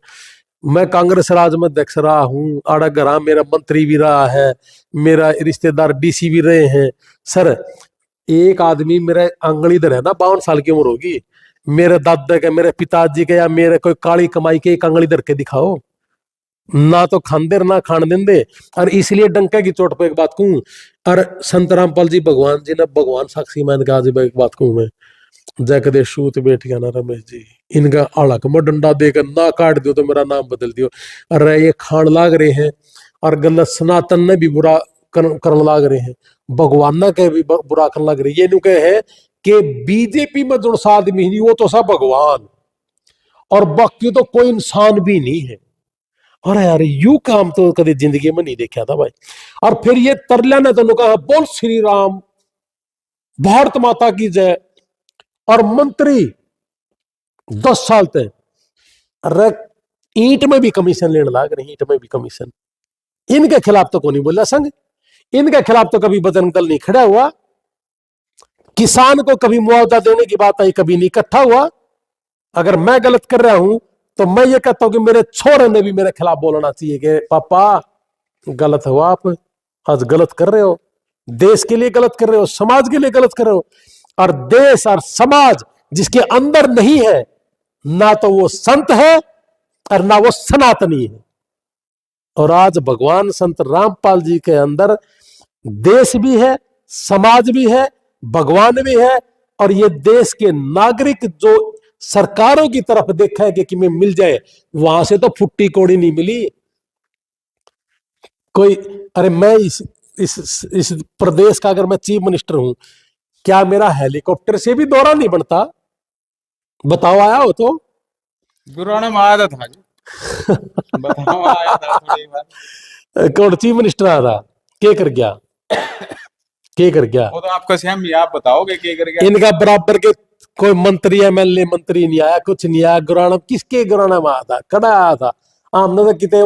मैं कांग्रेस राज में अध्यक्ष रहा हूँ, आड़ा गरा मेरा मंत्री भी रहा है, मेरा रिश्तेदार डीसी भी रहे हैं। सर एक आदमी मेरे आंगली इधर है ना 52 साल की उम्र होगी, मेरे दादा के मेरे पिताजी के या मेरे कोई काली कमाई के एक आंगली इधर के दिखाओ ना, तो खान ना खान देंदे। और इसलिए डंके की चोट पे एक बात कहूं, और संत रामपाल जी भगवान जी ने भगवान साक्षी मान के आज एक बात कहूं मैं, जय कदे शूत बैठ गया ना रमेश जी, इनका आड़क में डंडा देकर ना काट दियो तो मेरा नाम बदल दियो। अरे ये खान लाग रहे हैं और गलत सनातन ने भी बुरा करने लाग रहे हैं, भगवान ने के भी बुरा करने लग रही है। ये कहे है कि बीजेपी में जो आदमी नहीं वो तो सब भगवान, और बाकी तो कोई इंसान भी नहीं है। अरे यार यू काम तो कभी जिंदगी में नहीं देखा था भाई। और फिर ये तरला ने तो कहा बोल श्री राम, भारत माता की जय, और मंत्री 10 साल तक अरे ईंट में भी कमीशन लेने लग रहे, ईंट में भी कमीशन। इनके खिलाफ तो कोई नहीं बोला संघ, इनके खिलाफ तो कभी बजरंग दल नहीं खड़ा हुआ, किसान को कभी मुआवजा देने की बात आई कभी नहीं इकट्ठा हुआ। अगर मैं गलत कर रहा हूं तो मैं ये कहता हूं कि मेरे छोरे ने भी मेरे खिलाफ बोलना चाहिए कि पापा गलत हुआ, आप आज गलत कर रहे हो, देश के लिए गलत कर रहे हो, समाज के लिए गलत कर रहे हो। और देश और समाज जिसके अंदर नहीं है ना तो वो संत है और ना वो सनातनी है। और आज भगवान संत रामपाल जी के अंदर देश भी है, समाज भी है, भगवान भी है, और ये देश के नागरिक जो सरकारों की तरफ देखा है कि मैं मिल जाए, वहां से तो फुट्टी कोड़ी नहीं मिली कोई। अरे मैं इस प्रदेश का अगर मैं चीफ मिनिस्टर हूं, क्या मेरा हेलीकॉप्टर से भी दौरा नहीं बनता? बताओ आया हो तो गुरुआना में आया था जी। बताओ आया था थोड़ी बार। कौन चीफ मिनिस्टर आया था, क्या कर गया, क्या कर गया? वो तो आपका सेम ही, आप बताओगे क्या कर गया। इनका बराबर के कोई मंत्री एमएलए मंत्री नहीं आया, कुछ नहीं आया। गुराना किसके गुराना में आया था, कड़ा आया था। हमने तो कितने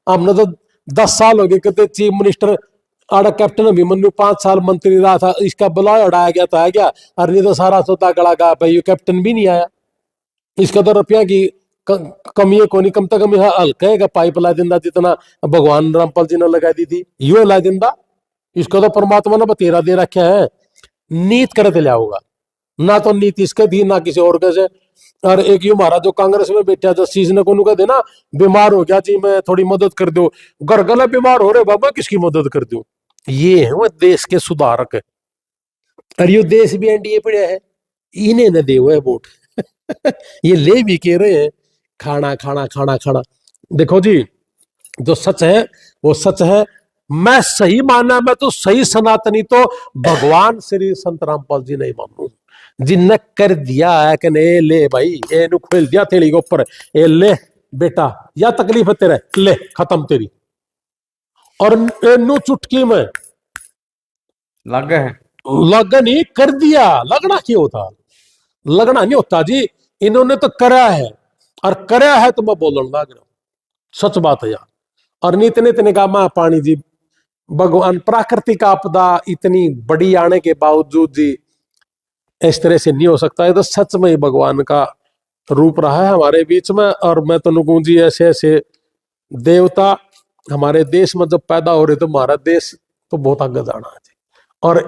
हमने तो 10 साल हो गए कितने चीफ मिनिस्टर, आड़ा कैप्टन अभिमन्यु 5 साल मंत्री रहा था, इसका बुलाया उड़ाया गया था क्या? और नहीं तो सारा सोता गड़ा गया भाई, ये कैप्टन भी नहीं आया। इसका तो रुपया की कमी है कोनी, कम से कम हल्का है पाइप ला दिंदा जितना भगवान रामपाल जी ने लगा दी थी, यो ला दिंदा। इसको तो परमात्मा ने बतेरा दे रखा है, नीत करते लिया होगा ना, तो नीति इसके थी ना किसी और का से। और एक यू हमारा जो कांग्रेस में बैठा जो चीज ने को देना बीमार हो गया जी मैं थोड़ी मदद कर दो, घर गला बीमार हो रहे बाबा किसकी मदद कर दू। ये है वो देश के सुधारक। और ये देश भी एनडीए पड़े है, इन्हें न दे हुए वोट ये ले भी कह रहे हैं खाना खाना खाना खाना। देखो जी जो सच है वो सच है, मैं सही माना, मैं तो सही सनातनी तो भगवान श्री संत रामपाल जी नहीं मानू, जिनने कर दिया है कि नहीं ले भाई ए नु खोल दिया थैली के ऊपर, ए ले बेटा या तकलीफ है तेरे, ले खत्म तेरी। और नु चुटकी में लग है, लग नहीं कर दिया, लगना क्यों होता, लगना नहीं होता जी, इन्होंने तो करा है, और करा है तो मैं बोलने लग रहा हूं। सच बात है यार। और नीतने इतने का माँ पानी जी, भगवान प्राकृतिक आपदा इतनी बड़ी आने के बावजूद जी इस तरह से नहीं हो सकता। ये तो सच में ही भगवान का रूप रहा है हमारे बीच में। और मैं तो नुकूं जी ऐसे ऐसे देवता हमारे देश में जब पैदा हो रहे तो हमारा देश तो बहुत आगे जाना है जी। और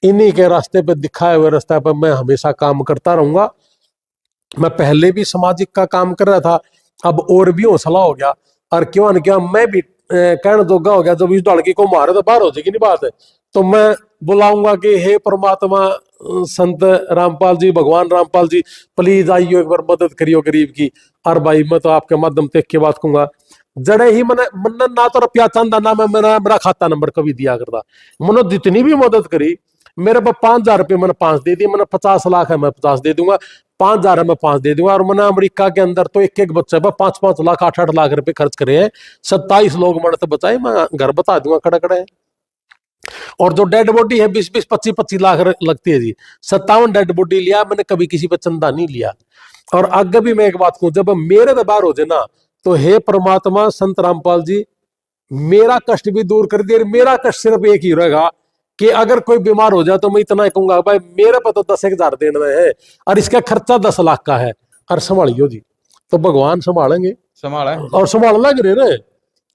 इन्हीं के रास्ते पे, दिखाए हुए रास्ते पे मैं हमेशा काम करता रहूंगा। मैं पहले भी सामाजिक का काम कर रहा था, अब और भी हौसला हो गया। और क्यों न क्या मैं भी कहने जोगा हो गया, जब इस लड़की को मारे तो बाहर हो जाएगी नहीं बात है। तो मैं बुलाऊंगा कि हे परमात्मा संत रामपाल जी, भगवान रामपाल जी, प्लीज आइयो एक बार मदद करियो गरीब की। और भाई मैं तो आपके माध्यम से के बात कहूंगा, जड़े ही मैंने मन ना तो रुपया चांदा ना मैं मेरा खाता नंबर कभी दिया करता। मैंने जितनी भी मदद करी, मेरे पास 5,000 रुपये मैंने 5 दे दिए, मैंने 50 लाख है मैं 50 दे दूंगा, 5,000 है मैं 5 दे दूंगा। और मैंने अमेरिका के अंदर तो एक एक बच्चे पर 5-5 लाख 8-8 लाख रुपए खर्च करे हैं। 27 लोग मैंने तो बचाए, मैं घर बता दूंगा खड़े खड़े। और जो डेड बॉडी है 20-20 25-25 लाख लगती है जी। 57 डेड बॉडी लिया मैंने, कभी किसी पे चंदा नहीं लिया। और आगे भी मैं एक बात कहूं, जब मेरे दरबार हो जाए ना तो हे परमात्मा संत रामपाल जी, मेरा कष्ट भी दूर कर दिए। मेरा कष्ट सिर्फ एक ही रहेगा कि अगर कोई बीमार हो जाए तो मैं इतना ही कहूंगा, भाई मेरे पे तो 10,000 देना है और इसका खर्चा 10 लाख का है, और संभालियो जी। तो भगवान संभालेंगे, संभाला है। और संभाल लग रहे रे,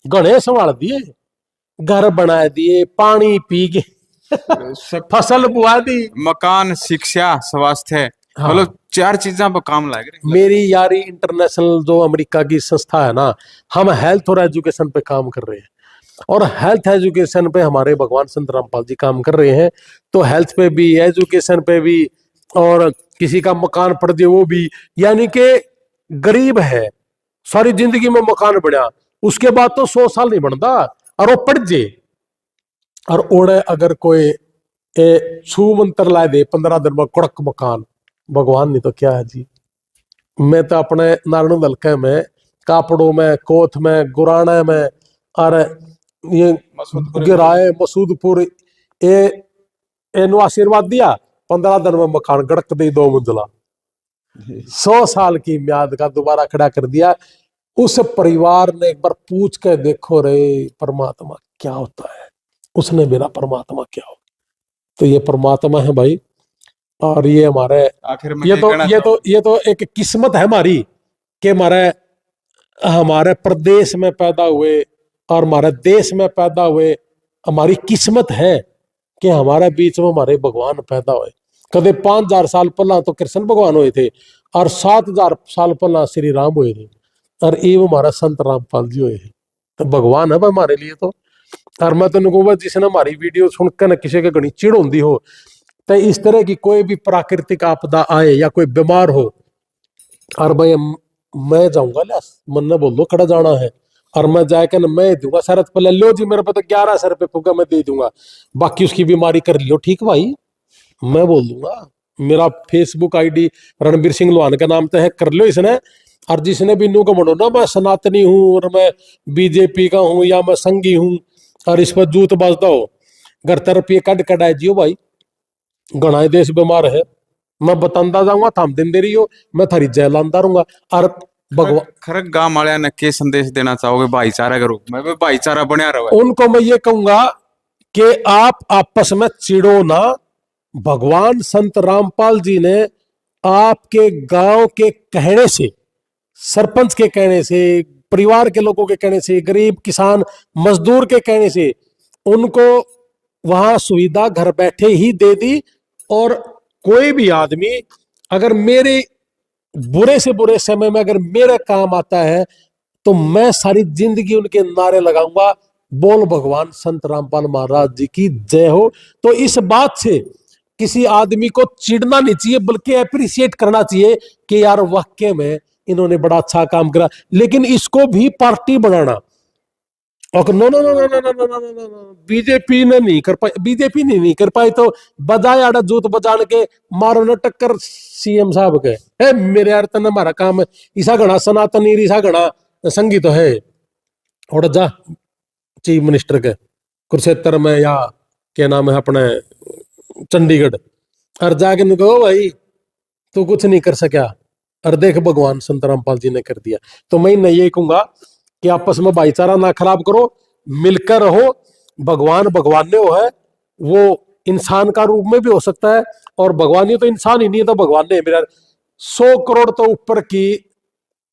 गणे संभाल दिए, घर बना दिए, पानी पी के सब फसल बुआ दी। मकान, शिक्षा, स्वास्थ्य, हाँ। मतलब 4 चीजा पर काम लग रहे। मेरी यारी इंटरनेशनल जो अमेरिका की संस्था है ना, हम हेल्थ और एजुकेशन पे काम कर रहे हैं। और हेल्थ एजुकेशन पे हमारे भगवान संत रामपाल जी काम कर रहे हैं। तो हेल्थ पे भी, एजुकेशन पे भी, और किसी का मकान पड़ जाए वो भी। यानी कि गरीब है, सारी जिंदगी में मकान बढ़िया, उसके बाद तो 100 साल नहीं बनता, और वो पड़ जाए। और ओड़े अगर कोई छू मंत्र ला दे 15 दिन में कड़क मकान, भगवान नहीं तो क्या है जी। मैं तो अपने नारायण हल्के में, कापड़ों में, कोथ में, गुराना में, और ये गिराए मसूदपुर, एनु आशीर्वाद दिया, 15 दिन में मकान गड़क दी 2 मंजिला, 100 साल की म्याद का दोबारा खड़ा कर दिया। उस परिवार ने एक बार पूछ के देखो रे परमात्मा क्या होता है, उसने मेरा परमात्मा क्या हो। तो ये परमात्मा है भाई। और ये हमारे, आखिर में ये तो एक किस्मत है हमारी कि हमारे प्रदेश में पैदा हुए और हमारे देश में पैदा हुए। हमारी किस्मत है कि हमारे बीच में हमारे भगवान पैदा हुए। कदे 5,000 साल पहला तो कृष्ण भगवान हुए थे, और 7,000 साल पहला श्री राम हुए थे, और ये हमारा संत रामपाल जी हुए थे। तो भगवान है भाई हमारे लिए तो। और मैं तो कहूँगा जिसने हमारी वीडियो सुनकर न किसी के घनी चिड़ होती हो, तो इस तरह की कोई भी प्राकृतिक आपदा आए या कोई बीमार हो, और भाई मैं जाऊंगा ला मन ने बोल दो खड़ा जाना है, और मैं जाकर मैं दूंगा शरत पहले, लो जी मेरे पे तो 1100 रुपये फूका मैं दे दूंगा, बाकी उसकी बीमारी कर लियो ठीक भाई, मैं बोल दूंगा। मेरा फेसबुक आईडी रणबीर सिंह लोहान के नाम से है, कर लो इसने। और जिसने भी नू को बोलो ना मैं सनातनी हूँ और मैं बीजेपी का हूँ या मैं संघी हूँ, और इस पर जूत बजता हो, घर रुपये कट कटाए जियो भाई, घना देश बीमार है, मैं बताता जाऊंगा, थाम दिन दे रही हो, मैं थारी जेल आंदा रहूंगा। और भगवान खरक गांव वाले ने के संदेश देना चाहोगे भाईचारा के रूप में? भाईचारा बना रहे। उनको मैं ये कहूंगा कि आप आपस में चिड़ो ना। भगवान संत रामपाल जी ने आपके गांव के कहने से, सरपंच के कहने से, परिवार के लोगों के कहने से, गरीब किसान मजदूर के कहने से उनको वहां सुविधा घर बैठे ही दे दी। और कोई भी आदमी अगर मेरे बुरे से बुरे समय में अगर मेरे काम आता है तो मैं सारी जिंदगी उनके नारे लगाऊंगा, बोल भगवान संत रामपाल महाराज जी की जय हो। तो इस बात से किसी आदमी को चिढ़ना नहीं चाहिए, बल्कि अप्रिशिएट करना चाहिए कि यार वाकई में इन्होंने बड़ा अच्छा काम करा। लेकिन इसको भी पार्टी बनाना, और no no no no no no no no no no, BJP ने नहीं कर पाई, बीजेपी ने नहीं कर पाई तो बजाय आड़ा जूत बजान के मारो न टक्कर सीएम साहब के। है मेरे यार तने हमारा काम है, ईसा घना सनातनी ईसा घना संगी तो है। और जा चीफ मिनिस्टर के कुरुक्षेत्र में या क्या नाम है अपने चंडीगढ़, और जाके न कहो भाई तू कुछ नहीं कर सका, और देख भगवान संत रामपाल जी ने कर दिया। तो मैं नहीं ये कहूंगा कि आपस में भाईचारा ना खराब करो, मिलकर रहो। भगवान भगवान ने है, वो इंसान का रूप में भी हो सकता है, और भगवान ये तो इंसान ही नहीं है तो भगवान ने मेरा 100 करोड़ तो ऊपर की।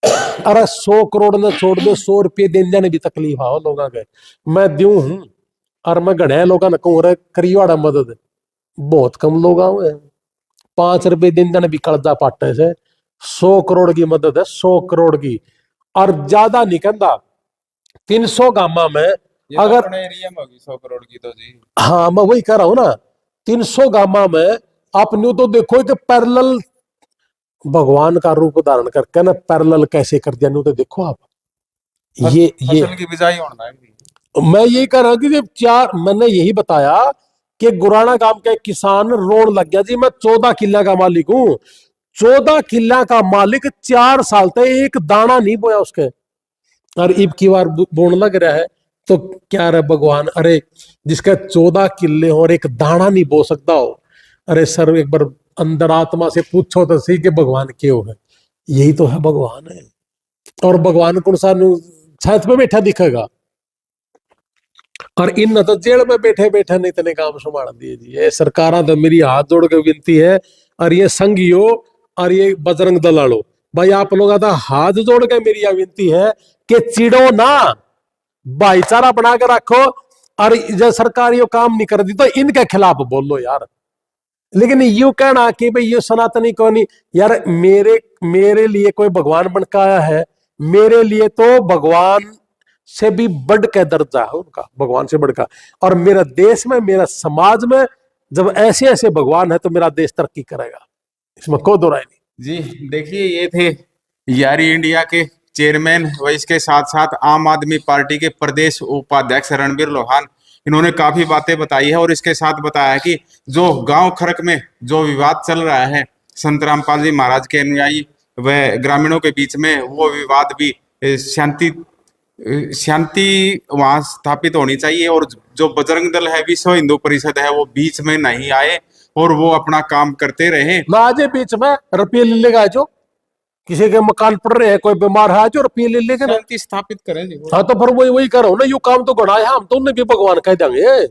अरे 100 करोड़ ने छोड़ दो, 100 रुपये देने जाने भी तकलीफ आओ लोगों के, मैं दू हूं। और मैं घड़े लोगों ने कहूँ रे करियोड़ा मदद, बहुत कम लोग आए, 5 रुपये दिन जाने भी कड़दा पाटे से। 100 करोड़ की मदद है, 100 करोड़ की, और ज्यादा नहीं कहता। 300 गामा में ये तो अगर, अपने एरिया में होगी 100 करोड़ की तो जी। हाँ मैं वही कह रहा हूं ना, 300 गामा में आप न्यू तो देखो कि पैरेलल भगवान का रूप धारण करके ना पैरेलल कैसे कर दिया, न्यू तो देखो आप। ये फसल की बिजाई होना है। मैं यही कह रहा हूं कि मैंने यही बताया कि गुराना गांव का एक किसान रोन लग गया जी, मैं 14 किला का मालिक हूं। 14 किला का मालिक 4 साल तक एक दाना नहीं बोया उसके, और इब की बार बोन लग रहा है। तो क्या रे भगवान, अरे जिसके 14 किले हो और एक दाना नहीं बो सकता हो, अरे सर एक बार अंदर आत्मा से पूछो तो सही कि भगवान क्यों है। यही तो है भगवान है। और भगवान कौन सा छत पे बैठा दिखेगा, और इन तो जेल में बैठे बैठे नहीं इतने काम संभाल दिए जी। ये सरकारा तो मेरी हाथ जोड़ के विनती है, और ये संघियो और ये बजरंग दलालो, भाई आप लोग तो हाथ जोड़ के मेरी यह विनती है कि चिड़ो ना, भाईचारा बना के रखो। और जब सरकार ये काम नहीं कर दी तो इनके खिलाफ बोलो यार। लेकिन यू कहना कि भाई ये सनातनी कौन नहीं, यार मेरे लिए कोई भगवान बन के आया है, मेरे लिए तो भगवान से भी बढ़ के दर्जा है उनका, भगवान से बढ़कर। और मेरा देश में, मेरा समाज में जब ऐसे ऐसे भगवान है तो मेरा देश तरक्की करेगा, इसमें कोई दो राय नहीं जी देखिए, ये थे यारी इंडिया के चेयरमैन व इसके साथ साथ आम आदमी पार्टी के प्रदेश उपाध्यक्ष रणबीर लोहान। इन्होंने काफी बातें बताई है और इसके साथ बताया है कि जो गांव खरक में जो विवाद चल रहा है संत रामपाल जी महाराज के अनुयायी व ग्रामीणों के बीच में, वो विवाद भी शांति वहां स्थापित होनी चाहिए। और जो बजरंग दल है, विश्व हिंदू परिषद है, वो बीच में नहीं आए और वो अपना काम करते रहे। ना आज बीच में रुपये ले लेगा, जो किसी के मकान पड़ रहे हैं, कोई बीमार है जो रुपये ले लेगा, शांति स्थापित करें जी। हाँ तो फिर वही वही कर रहा हूं ना, यू काम तो गणा है, हम तो उन्हें भी भगवान कह देंगे।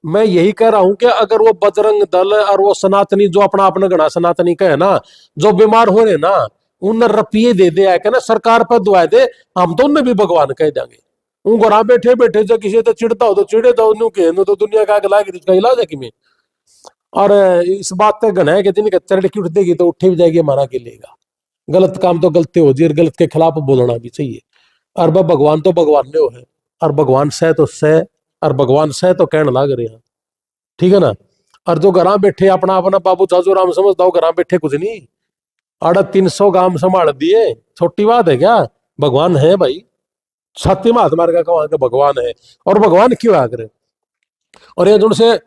मैं यही कह रहा हूं कि अगर वो बजरंग दल और वो सनातनी जो अपना अपना गणा सनातनी का है ना, जो बीमार हो रहे ना, उन रुपये दे दे आके ना सरकार पर दुआ दे, हम तो उन्हें भी भगवान कह देंगे। उन घर बैठे बैठे जो किसी तो चिढ़ता हो तो चिड़े दो, तो दुनिया का अगला इसका इलाज है कि में। और इस बात पे गना है कि जिनके चढ़ उठ देगी तो उठे भी जाएगी, हमारा के लेगा। गलत काम तो गलती हो जी, और गलत के खिलाफ बोलना भी चाहिए। और वह भगवान तो भगवान ने है, और भगवान सह तो सह, और भगवान सह तो कहने लग रहे हैं, ठीक है ना। और जो घर बैठे अपना अपना बाबू चाचू राम समझता हो, घर बैठे कुछ नहीं, 300 गांव संभाल दिए, छोटी बात है क्या। भगवान है भाई, छाती में हाथ मार का कहा भगवान है। और भगवान क्यों आ करे, और ये जो से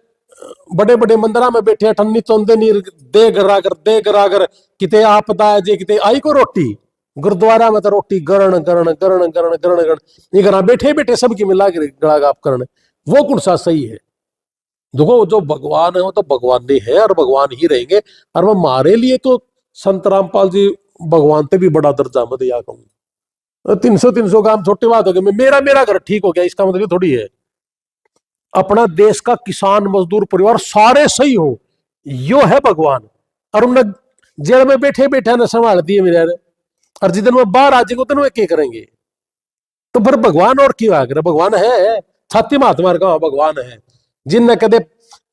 बड़े बड़े मंदिर में बैठे ठंडी चौंदे नहीं दे गरागर किते आपदा है जी, किते आई को रोटी गुरुद्वारा में तो रोटी गरण गरण गरण गरण गरण गरण, ये घर बैठे बैठे सबकी मिला के गड़ागाप करण, वो कौन सा सही है। देखो जो भगवान है वो तो भगवान ही है और भगवान ही रहेंगे। और वो हमारे लिए तो संत रामपाल जी भगवान से भी बड़ा दर्जा मत या कहूँ। 300 काम छोटी बात हो गई, मेरा मेरा घर ठीक हो गया इसका मतलब थोड़ी है। अपना देश का किसान मजदूर परिवार सारे सही हो, यो है भगवान। और उन्हें जेल में बैठे बैठे ने संभाल दिए मेरे, और जितने वो बाहर आ जाएंगे उतने क्या करेंगे। तो फिर भगवान और क्यों आ गया, भगवान है, छाती में हाथ मार का भगवान है। जिनने कदे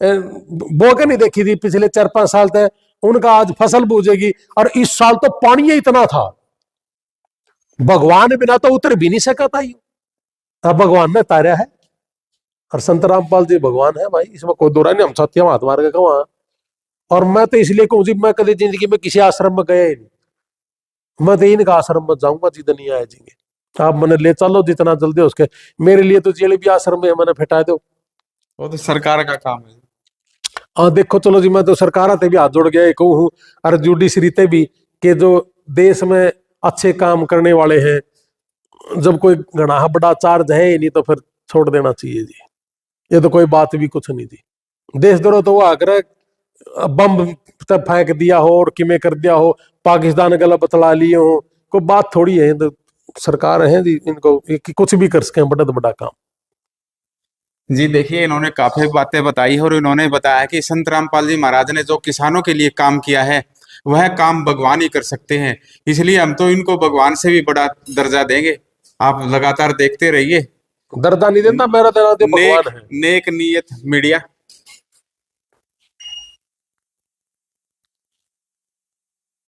बोके नहीं देखी थी पिछले 4-5 साल तक, उनका आज फसल बूझेगी। और इस साल तो पानी इतना था, भगवान बिना तो उतर भी नहीं सका था। अब भगवान ने तारा है, और संत रामपाल जी भगवान है भाई, इसमें कोई दो राय नहीं। हम छाती में हाथ मार के कहूँ, और मैं तो इसलिए कहूँ जी, मैं कभी जिंदगी में किसी आश्रम में गया ही नहीं, मैं तो इनका आश्रम में जाऊंगा जिधर नहीं आए जाएंगे। आप मैंने ले चलो जितना जल्दी उसके, मेरे लिए तो जेल भी आश्रम में मैंने फेटा दो, वो तो सरकार का काम है। हाँ देखो चलो जी, मैं तो सरकार भी हाथ जोड़ गया कहूँ, और जुडिशरी ते भी, कि जो देश में अच्छे काम करने वाले हैं, जब कोई घना बड़ा चार्ज है ही नहीं तो फिर छोड़ देना चाहिए जी। ये तो कोई बात भी कुछ नहीं थी। देशद्रोह तो वो आकर बम फेंक दिया हो और किमें कर दिया हो, पाकिस्तान गला बतला लिए हो, कोई बात थोड़ी है। तो सरकार है जी, इनको कि कुछ भी कर सकें बड़ा से बड़ा काम। जी देखिए, इन्होंने काफी बातें बताई है और इन्होंने बताया कि संत रामपाल जी महाराज ने जो किसानों के लिए काम किया है वह काम भगवान ही कर सकते हैं, इसलिए हम तो इनको भगवान से भी बड़ा दर्जा देंगे। आप लगातार देखते रहिए दर्दा नहीं देता, मेरा दर्दा नेक भगवान है। नेक नीयत मीडिया।